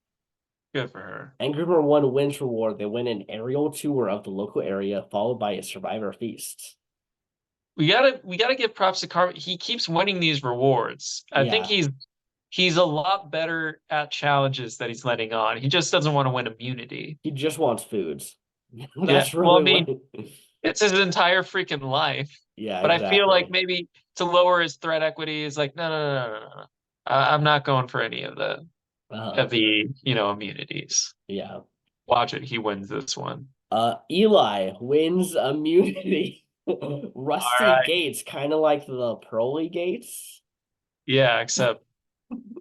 Good for her. And group number one wins reward. They win an aerial tour of the local area, followed by a survivor feast. We gotta give props to Carmen. He keeps winning these rewards. I think Yeah, he's he's a lot better at challenges that he's letting on. He just doesn't want to win immunity. He just wants foods. Yeah. That's Well, I really what. mean, it's his entire freaking life. Yeah, But I feel like exactly. maybe to lower his threat equity is like, no, no, no, no, no, no. I'm not going for any Uh-huh. of the, immunities. Yeah. Watch it. He wins this one. Eli wins immunity. All Rusty right. Gates, kind of like the Pearly Gates. Yeah, except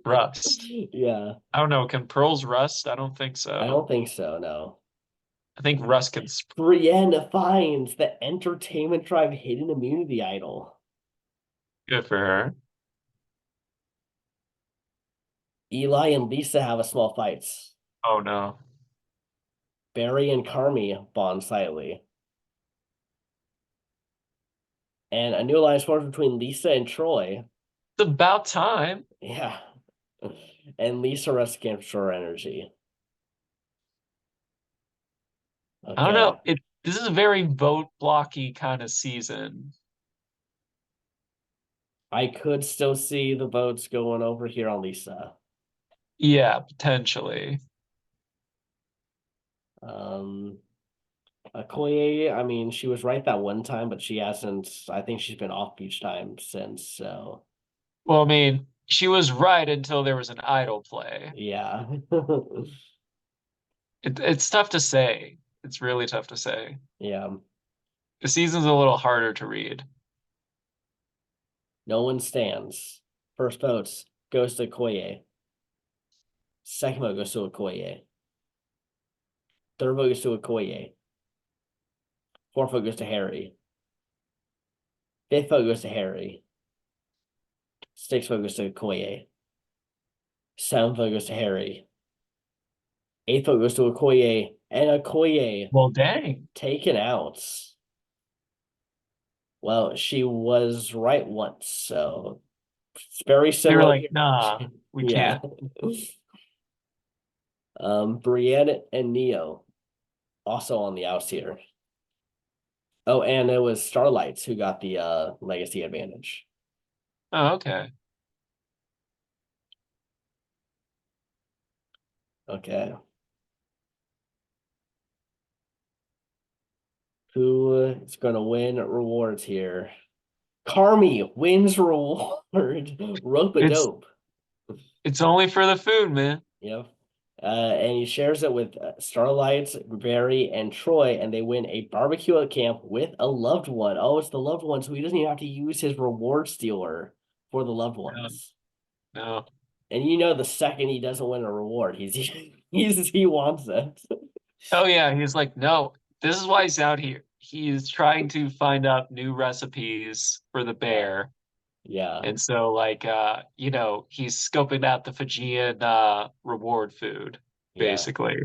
rust. Yeah, I don't know. Can pearls rust? I don't think I so. don't think so, no. I think rust can. Brienne finds the Entertainment Tribe hidden immunity idol. Good for her. Eli and Lisa have a small fight. Oh no. Barry and Carmi bond silently. And a new alliance forms between Lisa and Troy. It's about time. Yeah. And Lisa rescues Camp energy. I don't Okay. know. This is a very vote blocky kind of season. I could still see the votes going over here on Lisa. Yeah, potentially. Um, Okoye, I mean, she was right that one time, but she hasn't. I think she's been off each time since. So, Well, I mean, she was right until there was an idol play. yeah. It's tough to say. It's really tough to say. Yeah. The season's a little harder to read. No one stands. First votes goes to Okoye. Second vote goes to Okoye. Third vote goes to Okoye. Fourth vote goes to Harry. Fifth vote goes to Harry. Sixth vote goes to Okoye. Seventh vote goes to Harry. Eighth vote goes to Okoye. And Okoye Well, dang. taken out. Well, she was right once, so it's very They were similar. like, nah, we Yeah. can't. Brienne and Neo also on the outs here. Oh, and it was Starlights who got the legacy advantage. Oh, okay. Okay. Who is gonna win rewards here? Carmi wins reward. Rope a It's dope. it's only for the food, man. Yep. And he shares it with Starlight, Barry, and Troy, and they win a barbecue at camp with a loved one. Oh, it's the loved one, so he doesn't even have to use his reward stealer for the loved No, ones. no. And you know, the second he doesn't win a reward, he wants it. Oh yeah, he's like, no, this is why he's out here. He's trying to find out new recipes for the Yeah, bear. yeah, And so like he's scoping out the Fijian reward food, yeah, basically.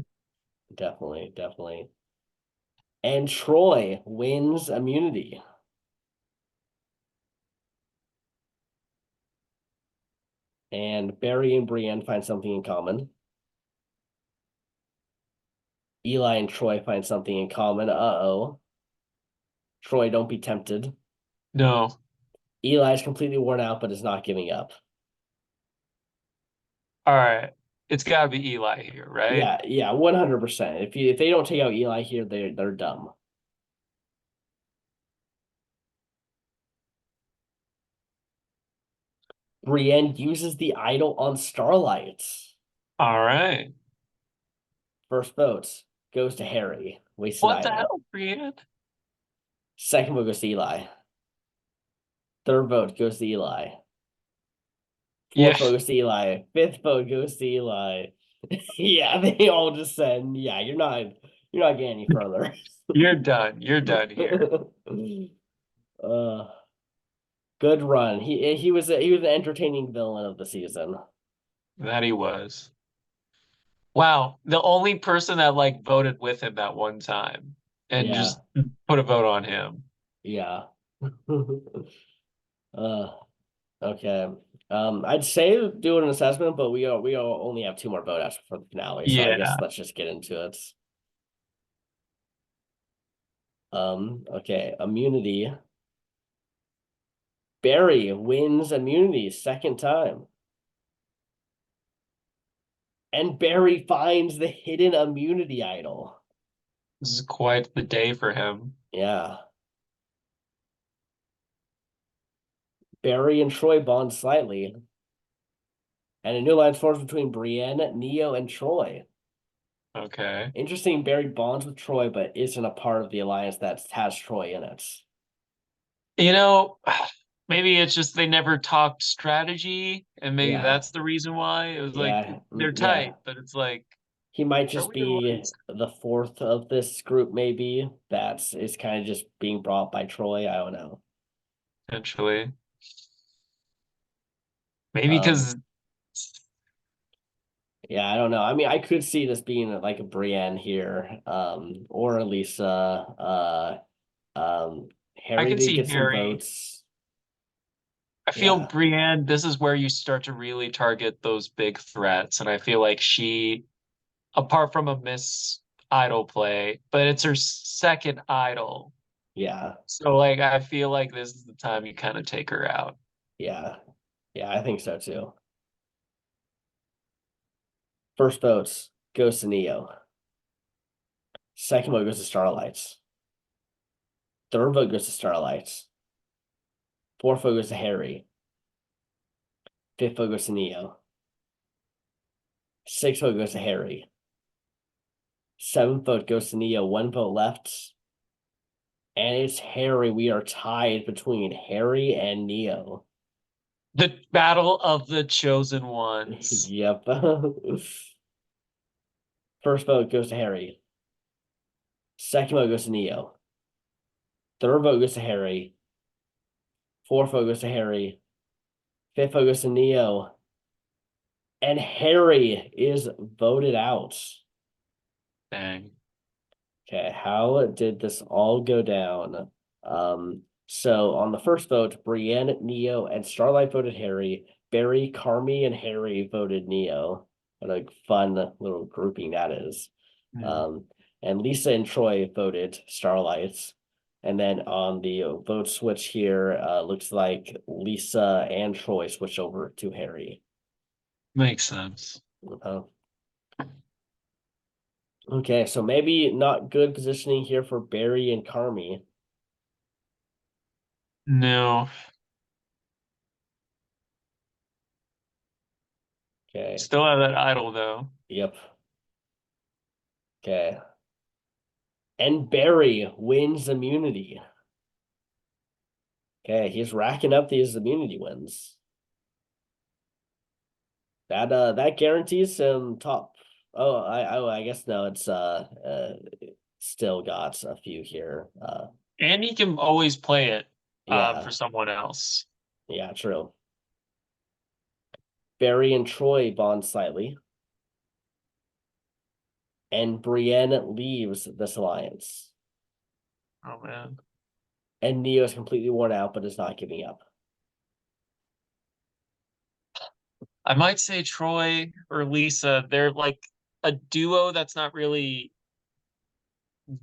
definitely, definitely. And Troy wins immunity. And Barry and Brienne find something in common. Eli and Troy find something in common. Uh-oh. Troy, don't be tempted. No. Eli is completely worn out, but is not giving up. All right. It's gotta be Eli here, right? Yeah, yeah, 100%. If they don't take out Eli here, they're dumb. Brienne uses the idol on Starlight. All right. First vote goes to Harry. Wasted What the idol. hell, Brienne? Second vote goes to Eli. Third vote goes to Eli. Yeah, Fourth vote goes to Eli. Fifth vote goes to Eli. Yeah, they all just said, yeah, you're not getting any further. you're done. You're done here. uh Good run. He was an entertaining villain of the season. That he was. Wow, the only person that like voted with him that one time and Yeah, just put a vote on him. yeah. uh okay. I'd say do an assessment, but we all only have two more vote outs for the finale, so I guess Yeah. let's just get into it. Okay, immunity. Barry wins immunity second time. And Barry finds the hidden immunity idol. This is quite the day for him. Yeah. Barry and Troy bond slightly, and a new alliance forms between Brienne, Neo, and Troy. Okay. Interesting, Barry bonds with Troy, but isn't a part of the alliance that has Troy in it. You know, maybe it's just they never talked strategy, and maybe Yeah, that's the reason why. It was like yeah, they're yeah. tight, but it's like, He might are just we be allies? the fourth of this group, maybe. That's is kind of just being brought by Troy. I don't know. Potentially. Maybe Um, because yeah, I don't know. I mean, I could see this being like a Brienne here, or Lisa. I Harry can did see get some Harry. votes. I feel Yeah, Brienne, this is where you start to really target those big threats. And I feel like she, apart from a Miss Idol play, but it's her second idol. yeah, So like I feel like this is the time you kind of take her out. yeah, yeah. I think so too. First votes goes to Neo. Second vote goes to Starlights. Third vote goes to Starlights. Fourth vote goes to Harry. Fifth vote goes to Neo. Sixth vote goes to Harry. Seventh vote goes to Neo. One vote left. And it's Harry. We are tied between Harry and Neo. The battle of the chosen ones. Yep. First vote goes to Harry. Second vote goes to Neo. Third vote goes to Harry. Fourth vote goes to Harry. Fifth vote goes to Neo. And Harry is voted out. Dang. Okay, how did this all go down? So on the first vote, Brienne, Neo, and Starlight voted Harry. Barry, Carmi, and Harry voted Neo. What a fun little grouping that is. Hmm. Um, and Lisa and Troy voted Starlight. And then on the vote switch here, looks like Lisa and Troy switched over to Harry. Makes sense. Uh, okay, so maybe not good positioning here for Barry and Carmi. No. Okay. Still have that idol though. Yep. Okay. And Barry wins immunity. Okay, he's racking up these immunity wins. That guarantees him top. I guess no, it's still got a few here. And he can always play it for Yeah, someone else. yeah, true. Barry and Troy bond slightly, and Brienne leaves this alliance. Oh man. And Neo is completely worn out, but is not giving up. I might say Troy or Lisa. They're like a duo that's not really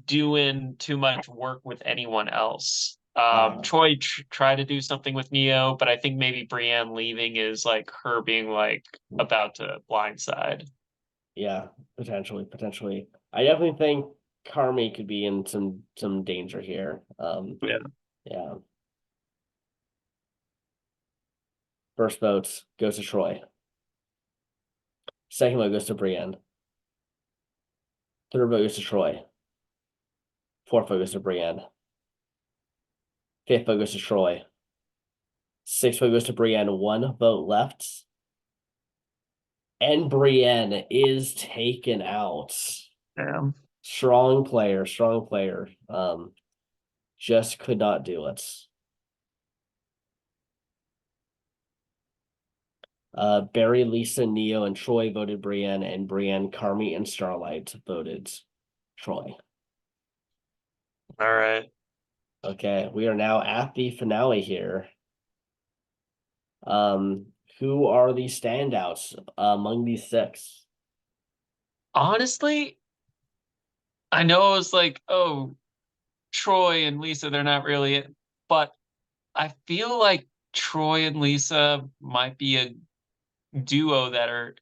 doing too much work with anyone else. Uh, Troy tried to do something with Neo, but I think maybe Brienne leaving is like her being like about to blindside. Yeah, potentially, potentially. I definitely think Carmi could be in some danger here. Yeah. Yeah. First vote goes to Troy. Second vote goes to Brienne. Third vote goes to Troy. Fourth vote goes to Brienne. Fifth vote goes to Troy. Sixth vote goes to Brienne. One vote left. And Brienne is taken out. Damn. Strong player, strong player. Just could not do it. Barry, Lisa, Neo, and Troy voted Brienne, and Brienne, Carmi, and Starlight voted Troy. All right. Okay, we are now at the finale here. Who are the standouts among these six? Honestly, I know it was like, oh, Troy and Lisa, they're not really it, but I feel like Troy and Lisa might be a duo that are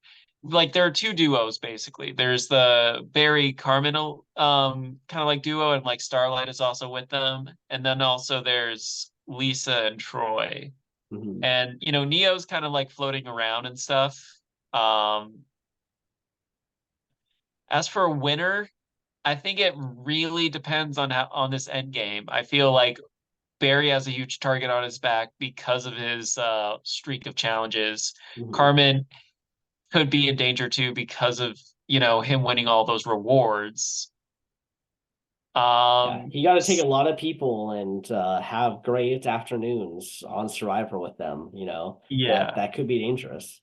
like there are two duos basically. There's the Barry Carmen kind of like duo, and like Starlight is also with them. And then also there's Lisa and Troy. Mhm. And Neo's kind of like floating around and stuff. Um as for a winner, I think it really depends on how on this end game. I feel like Barry has a huge target on his back because of his streak of challenges. Mhm. Carmen could be in danger too because of, him winning all those rewards. Yeah, Um, he got to take a s- lot of people and have great afternoons on Survivor with them. That yeah, that could be dangerous.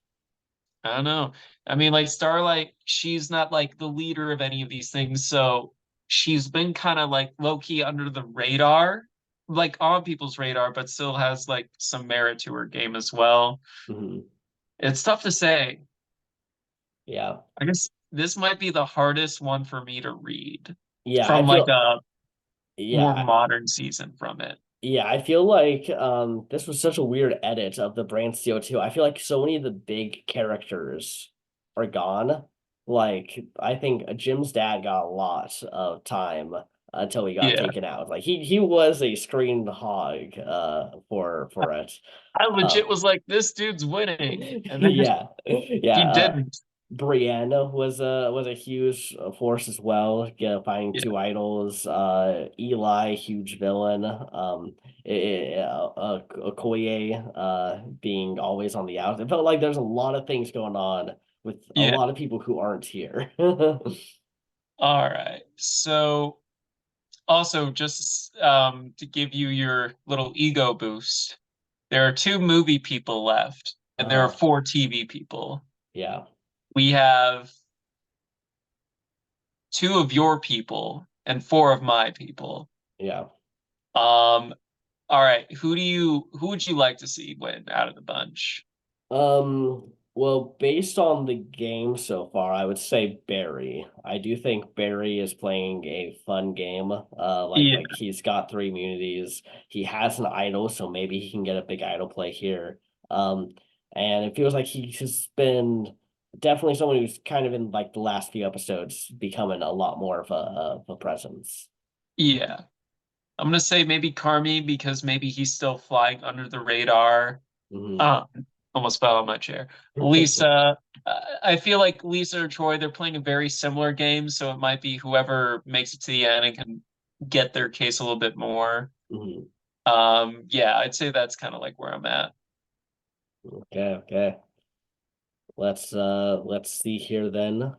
I don't know. I mean, like Starlight, she's not like the leader of any of these things, so she's been kind of like low key under the radar, like on people's radar, but still has like some merit to her game as well. Mhm. It's tough to say. Yeah, I guess this might be the hardest one for me to read yeah, I from like feel. a more Yeah, modern season from it. yeah, I feel like this was such a weird edit of the Brantsteele too. I feel like so many of the big characters are gone. Like I think Jim's dad got a lot of time until he got Yeah. taken out. Like he was a screen hog for it. I Uh, legit was like, this dude's winning. And then yeah, yeah. he didn't. Brienne was a huge force as well. Finding Yeah. two idols. Eli, huge villain. Okoye being always on the out. It felt like there's a lot of things going on with a Yeah. lot of people who aren't here. All right. So also just to give you your little ego boost, there are two movie people left, and there are Uh, four TV people. yeah, We have two of your people and four of my people. yeah. Um, all right, who would you like to see win out of the bunch? Well, based on the game so far, I would say Barry. I do think Barry is playing a fun game. Yeah, Like he's got three immunities. He has an idol, so maybe he can get a big idol play here. Um, and it feels like he's been definitely someone who's kind of in like the last few episodes becoming a lot more of a presence. yeah. I'm gonna say maybe Carmi because maybe he's still flying under the radar. Hmm. Uh, almost fell on my chair. Lisa, I feel like Lisa or Troy, they're playing a very similar game, so it might be whoever makes it to the end and can get their case a little bit more. Hmm. Yeah, I'd say that's kind of like where I'm at. Okay, okay. Let's see here then.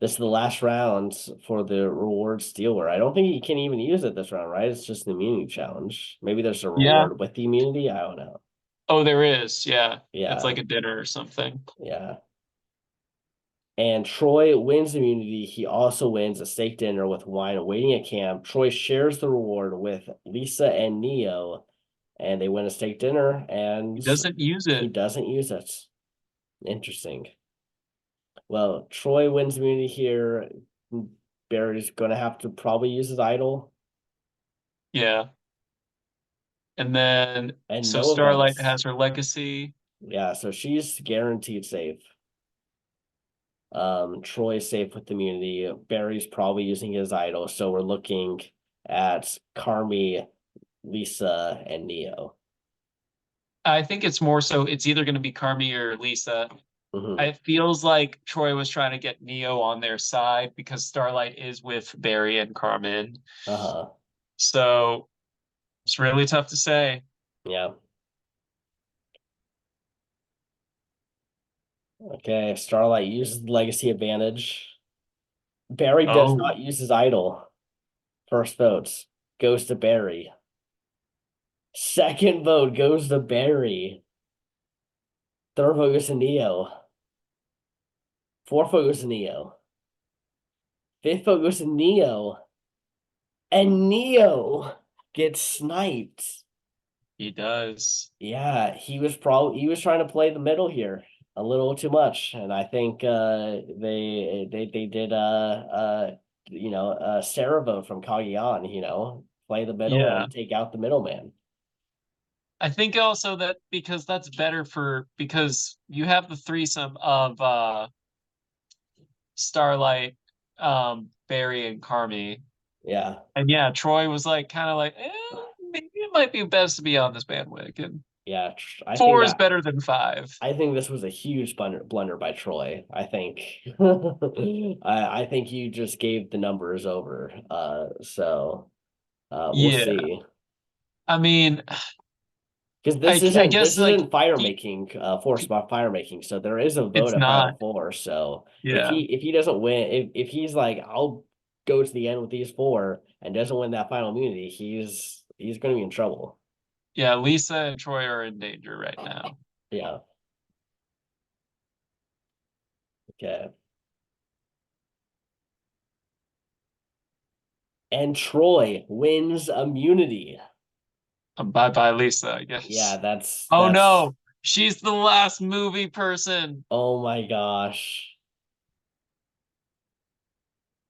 This is the last round for the reward stealer. I don't think you can even use it this round, right? It's just an immunity challenge. Maybe there's a Yeah. reward with the immunity. I don't know. Oh, there is. Yeah. It's Yeah, like a dinner or something. yeah. And Troy wins immunity. He also wins a steak dinner with wine awaiting at camp. Troy shares the reward with Lisa and Neo, and they win a steak dinner, He and doesn't use he it. doesn't use it. Interesting. Well, Troy wins immunity here. Barry's gonna have to probably use his idol. Yeah. And then And so no Starlight events. has her legacy. Yeah, so she's guaranteed safe. Troy's safe with immunity. Barry's probably using his idol, so we're looking at Carmi, Lisa, and Neo. I think it's more so it's either going to be Carmi or Lisa. Hmm. It feels like Troy was trying to get Neo on their side because Starlight is with Barry and Carmen. Uh-huh. So it's really tough to say. Yeah. Okay. Starlight uses legacy advantage. Barry does Oh, not use his idol. First votes goes to Barry. Second vote goes to Barry. Third vote goes to Neo. Fourth vote goes to Neo. Fifth vote goes to Neo. And Neo gets sniped. he does. Yeah, he was trying to play the middle here a little too much, and I think they did Sarah vote from Cagayan, play the middle Yeah. and take out the middleman. I think also that because that's better for because you have the threesome of Starlight, Barry, and Carmi. Yeah. And yeah, Troy was like kind of like, maybe it might be best to be on this bandwagon. Yeah. I think Four is that better than five. I think this was a huge blunder by Troy. I think I think you just gave the numbers over. We'll Yeah. see. I mean, Because I guess this like isn't fire he, making, forced by fire making. So there is a vote it's at Final not. Four. So Yeah. if he doesn't win, if he's like, I'll go to the end with these four and doesn't win that final immunity, he's going to be in trouble. Yeah, Lisa and Troy are in danger right now. Yeah. Okay. And Troy wins immunity. Bye bye, Lisa, I Yeah, guess. Oh that's no, she's the last movie person. oh my gosh.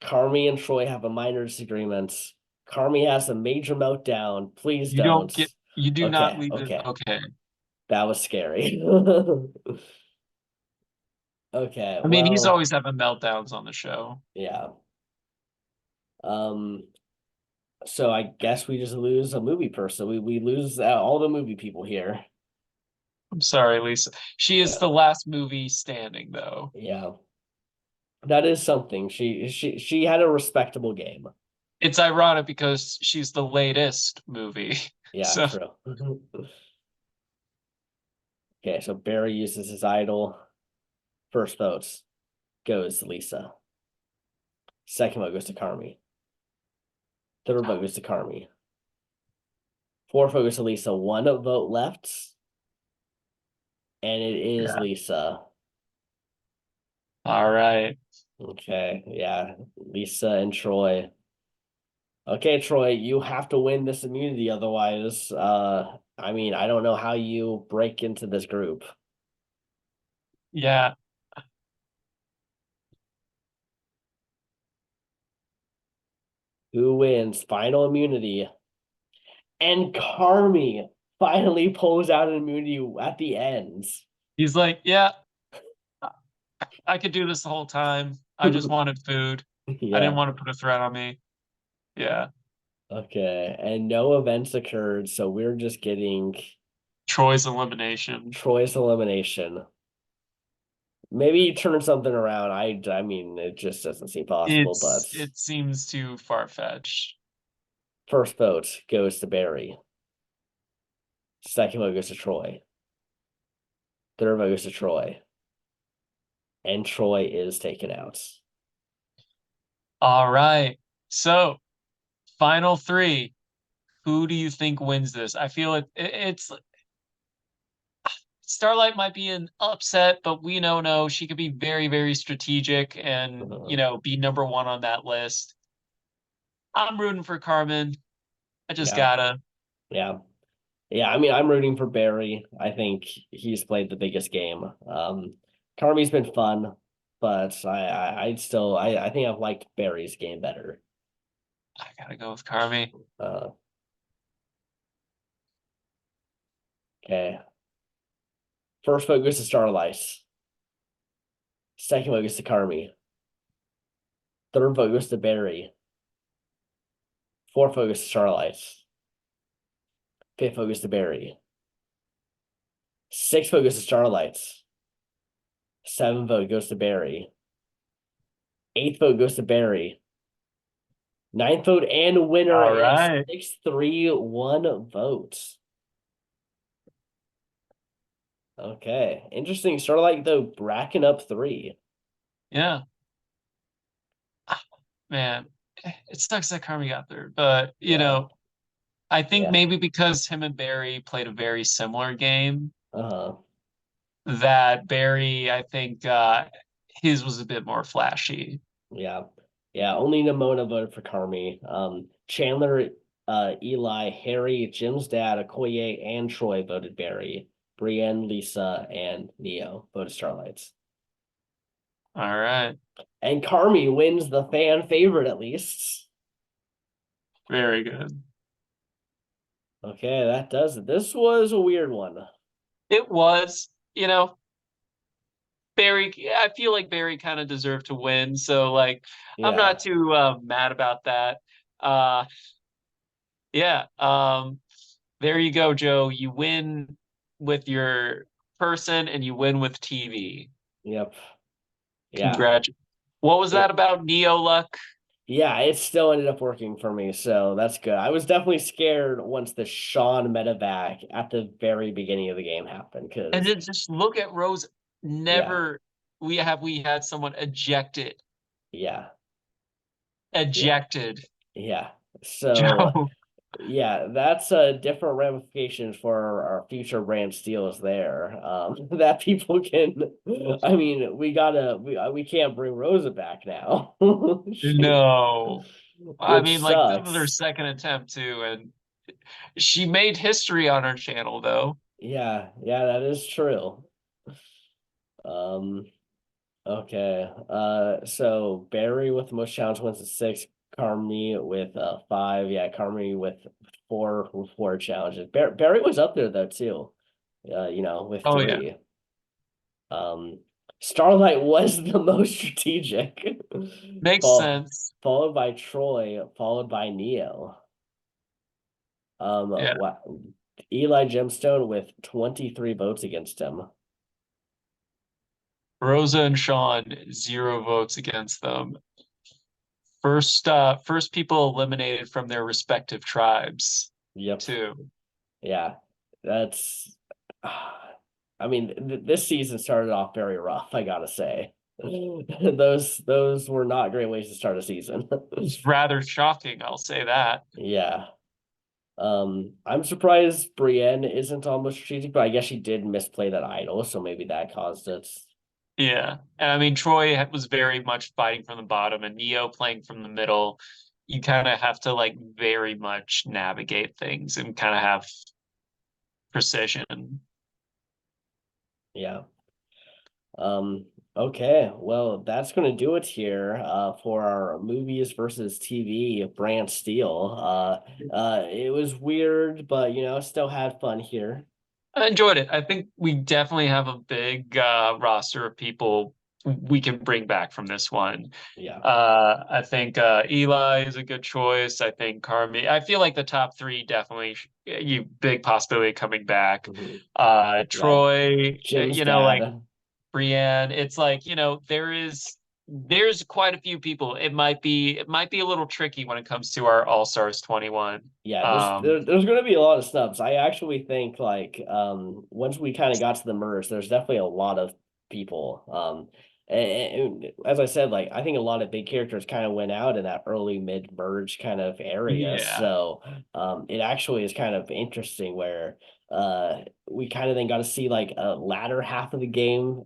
Carmi and Troy have a minor disagreement. Carmi has a major meltdown. Please don't. You do not Okay, leave it. okay. Okay. That was scary. Okay, I mean, he's well, always having meltdowns on the show. yeah. Um, so I guess we just lose a movie person. We lose all the movie people here. I'm sorry, Lisa. She is Yeah, the last movie standing, though. yeah. That is something. She had a respectable game. It's ironic because she's the latest movie. Yeah, So, true. Okay, so Barry uses his idol. First votes goes to Lisa. Second vote goes to Carmi. Third vote goes to Carmi. Fourth vote goes to Lisa. One vote left, and it is yeah. Lisa. All right. Okay, yeah, Lisa and Troy. Okay, Troy, you have to win this immunity, otherwise, I mean, I don't know how you break into this group. Yeah. Who wins final immunity? And Carmi finally pulls out an immunity at the end. He's like, yeah, I could do this the whole time. I just wanted food. I didn't Yeah. want to put a threat on me. Yeah. Okay. And no events occurred, so we're just getting Troy's elimination. Troy's elimination. Maybe you turn something around. I mean, it just doesn't seem possible, but It seems too far fetched. first vote goes to Barry. Second vote goes to Troy. Third vote goes to Troy. And Troy is taken out. All right. So, final three. Who do you think wins this? I feel it's Starlight might be an upset, but we know no, she could be very, very strategic and Uh, be number one on that list. I'm rooting for Carmen. I just yeah. gotta. Yeah. Yeah, I mean, I'm rooting for Barry. I think he's played the biggest game. Carmi's been fun, but I'd still I think I've liked Barry's game better. I gotta go with Carmi. Uh, okay. First vote goes to Starlight. Second vote goes to Carmi. Third vote goes to Barry. Fourth vote goes to Starlight. Fifth vote goes to Barry. Sixth vote goes to Starlight. Seventh vote goes to Barry. Eighth vote goes to Barry. Ninth vote and winner All is right. 6-3-1 votes. Okay. Interesting. Sort of like the racking up three. Yeah. Man, it sucks that Carmi got third, but Yeah. I think Yeah. maybe because him and Barry played a very similar game, Uh-huh. that Barry, I think his was a bit more flashy. Yeah. Yeah. Only Nimona voted for Carmi. Chandler, Eli, Harry, Jim's dad, Okoye, and Troy voted Barry. Brienne, Lisa, and Neo voted Starlights. All right. And Carmi wins the fan favorite at least. Very good. Okay, that does it. This was a weird one. It was, Barry, I feel like Barry kind of deserved to win, so like I'm Yeah. not too mad about that. Uh yeah, there you go, Joe. You win with your person and you win with TV. Yep. Yeah. Congratulations. What was that It, about Neo Luck? yeah, it still ended up working for me, so that's good. I was definitely scared once the Sean medevac at the very beginning of the game happened, And because then just look at Rose. yeah, Never we had someone ejected. yeah, yeah, Ejected. yeah. So Joe. yeah, that's a different ramifications for our future brand steals there. That people can. I mean, we can't bring Rosa back now. No. I Which mean, like this is her sucks. second attempt too, and she made history on her channel though. Yeah, yeah, that is true. Um, okay. So Barry with the most challenge wins at 6. Carmi with 5. Yeah, Carmi with four challenges. Barry was up there though too. With Oh yeah. 3. Um, Starlight was the most strategic. Makes Fol- sense. Followed by Troy, followed by Neo. Yeah. What Eli Gemstone with 23 votes against him. Rosa and Sean, 0 votes against them. First people eliminated from their respective tribes, Yep. too. Yeah. That's I mean, this season started off very rough, I gotta say. Those were not great ways to start a season. It's rather shocking, I'll say that. Yeah. I'm surprised Brienne isn't almost strategic, but I guess she did misplay that idol, so maybe that caused it. Yeah. And I mean, Troy was very much fighting from the bottom and Neo playing from the middle. You kind of have to like very much navigate things and kind of have precision. Yeah. Um, okay, well, that's gonna do it here for our movies versus TV Brantsteele. It was weird, but still had fun here. I enjoyed it. I think we definitely have a big roster of people we can bring back from this one. Yeah. I think Eli is a good choice. I think Carmi. I feel like the top three definitely you big possibility of coming back. Hmm. Yeah. Troy, Jim's like dad. Brienne. It's like, there's quite a few people. It might be a little tricky when it comes to our All Stars 21. Yeah, Um, there's going to be a lot of snubs. I actually think like once we kind of got to the merge, there's definitely a lot of people. And as I said, like I think a lot of big characters kind of went out in that early mid merge kind of area. yeah, So it actually is kind of interesting where we kind of then got to see like a latter half of the game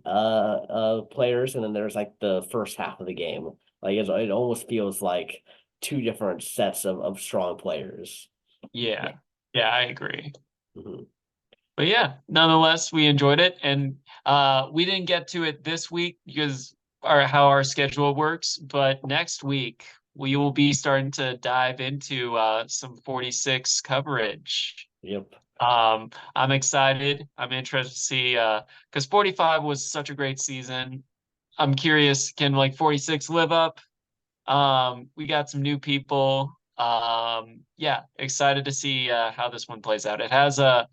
players, and then there's like the first half of the game. Like it almost feels like two different sets of strong players. yeah, yeah, I agree. Mhm. But yeah, nonetheless, we enjoyed it, and we didn't get to it this week because how our schedule works. But next week we will be starting to dive into some 46 coverage. Yep. I'm excited. I'm interested to see because 45 was such a great season. I'm curious, can like 46 live up? We got some new people. Yeah, excited to see how this one plays out. It has a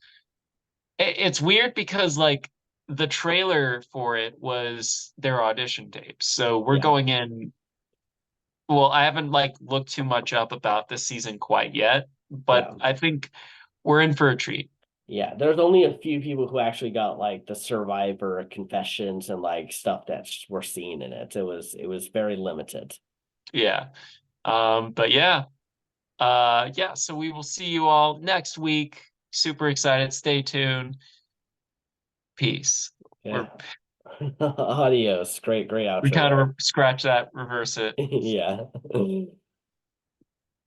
it's weird because like the trailer for it was their audition tapes. So we're Yeah. going in. Well, I haven't like looked too much up about this season quite yet, but Yeah. I think we're in for a treat. Yeah. There's only a few people who actually got like the survivor confessions and like stuff that were seen in it. It was very limited. Yeah. But yeah. Yeah, so we will see you all next week. Super excited. Stay tuned. Peace. Yeah. We're Adios. Great, great we outro kind there. of scratch that, reverse it. Yeah.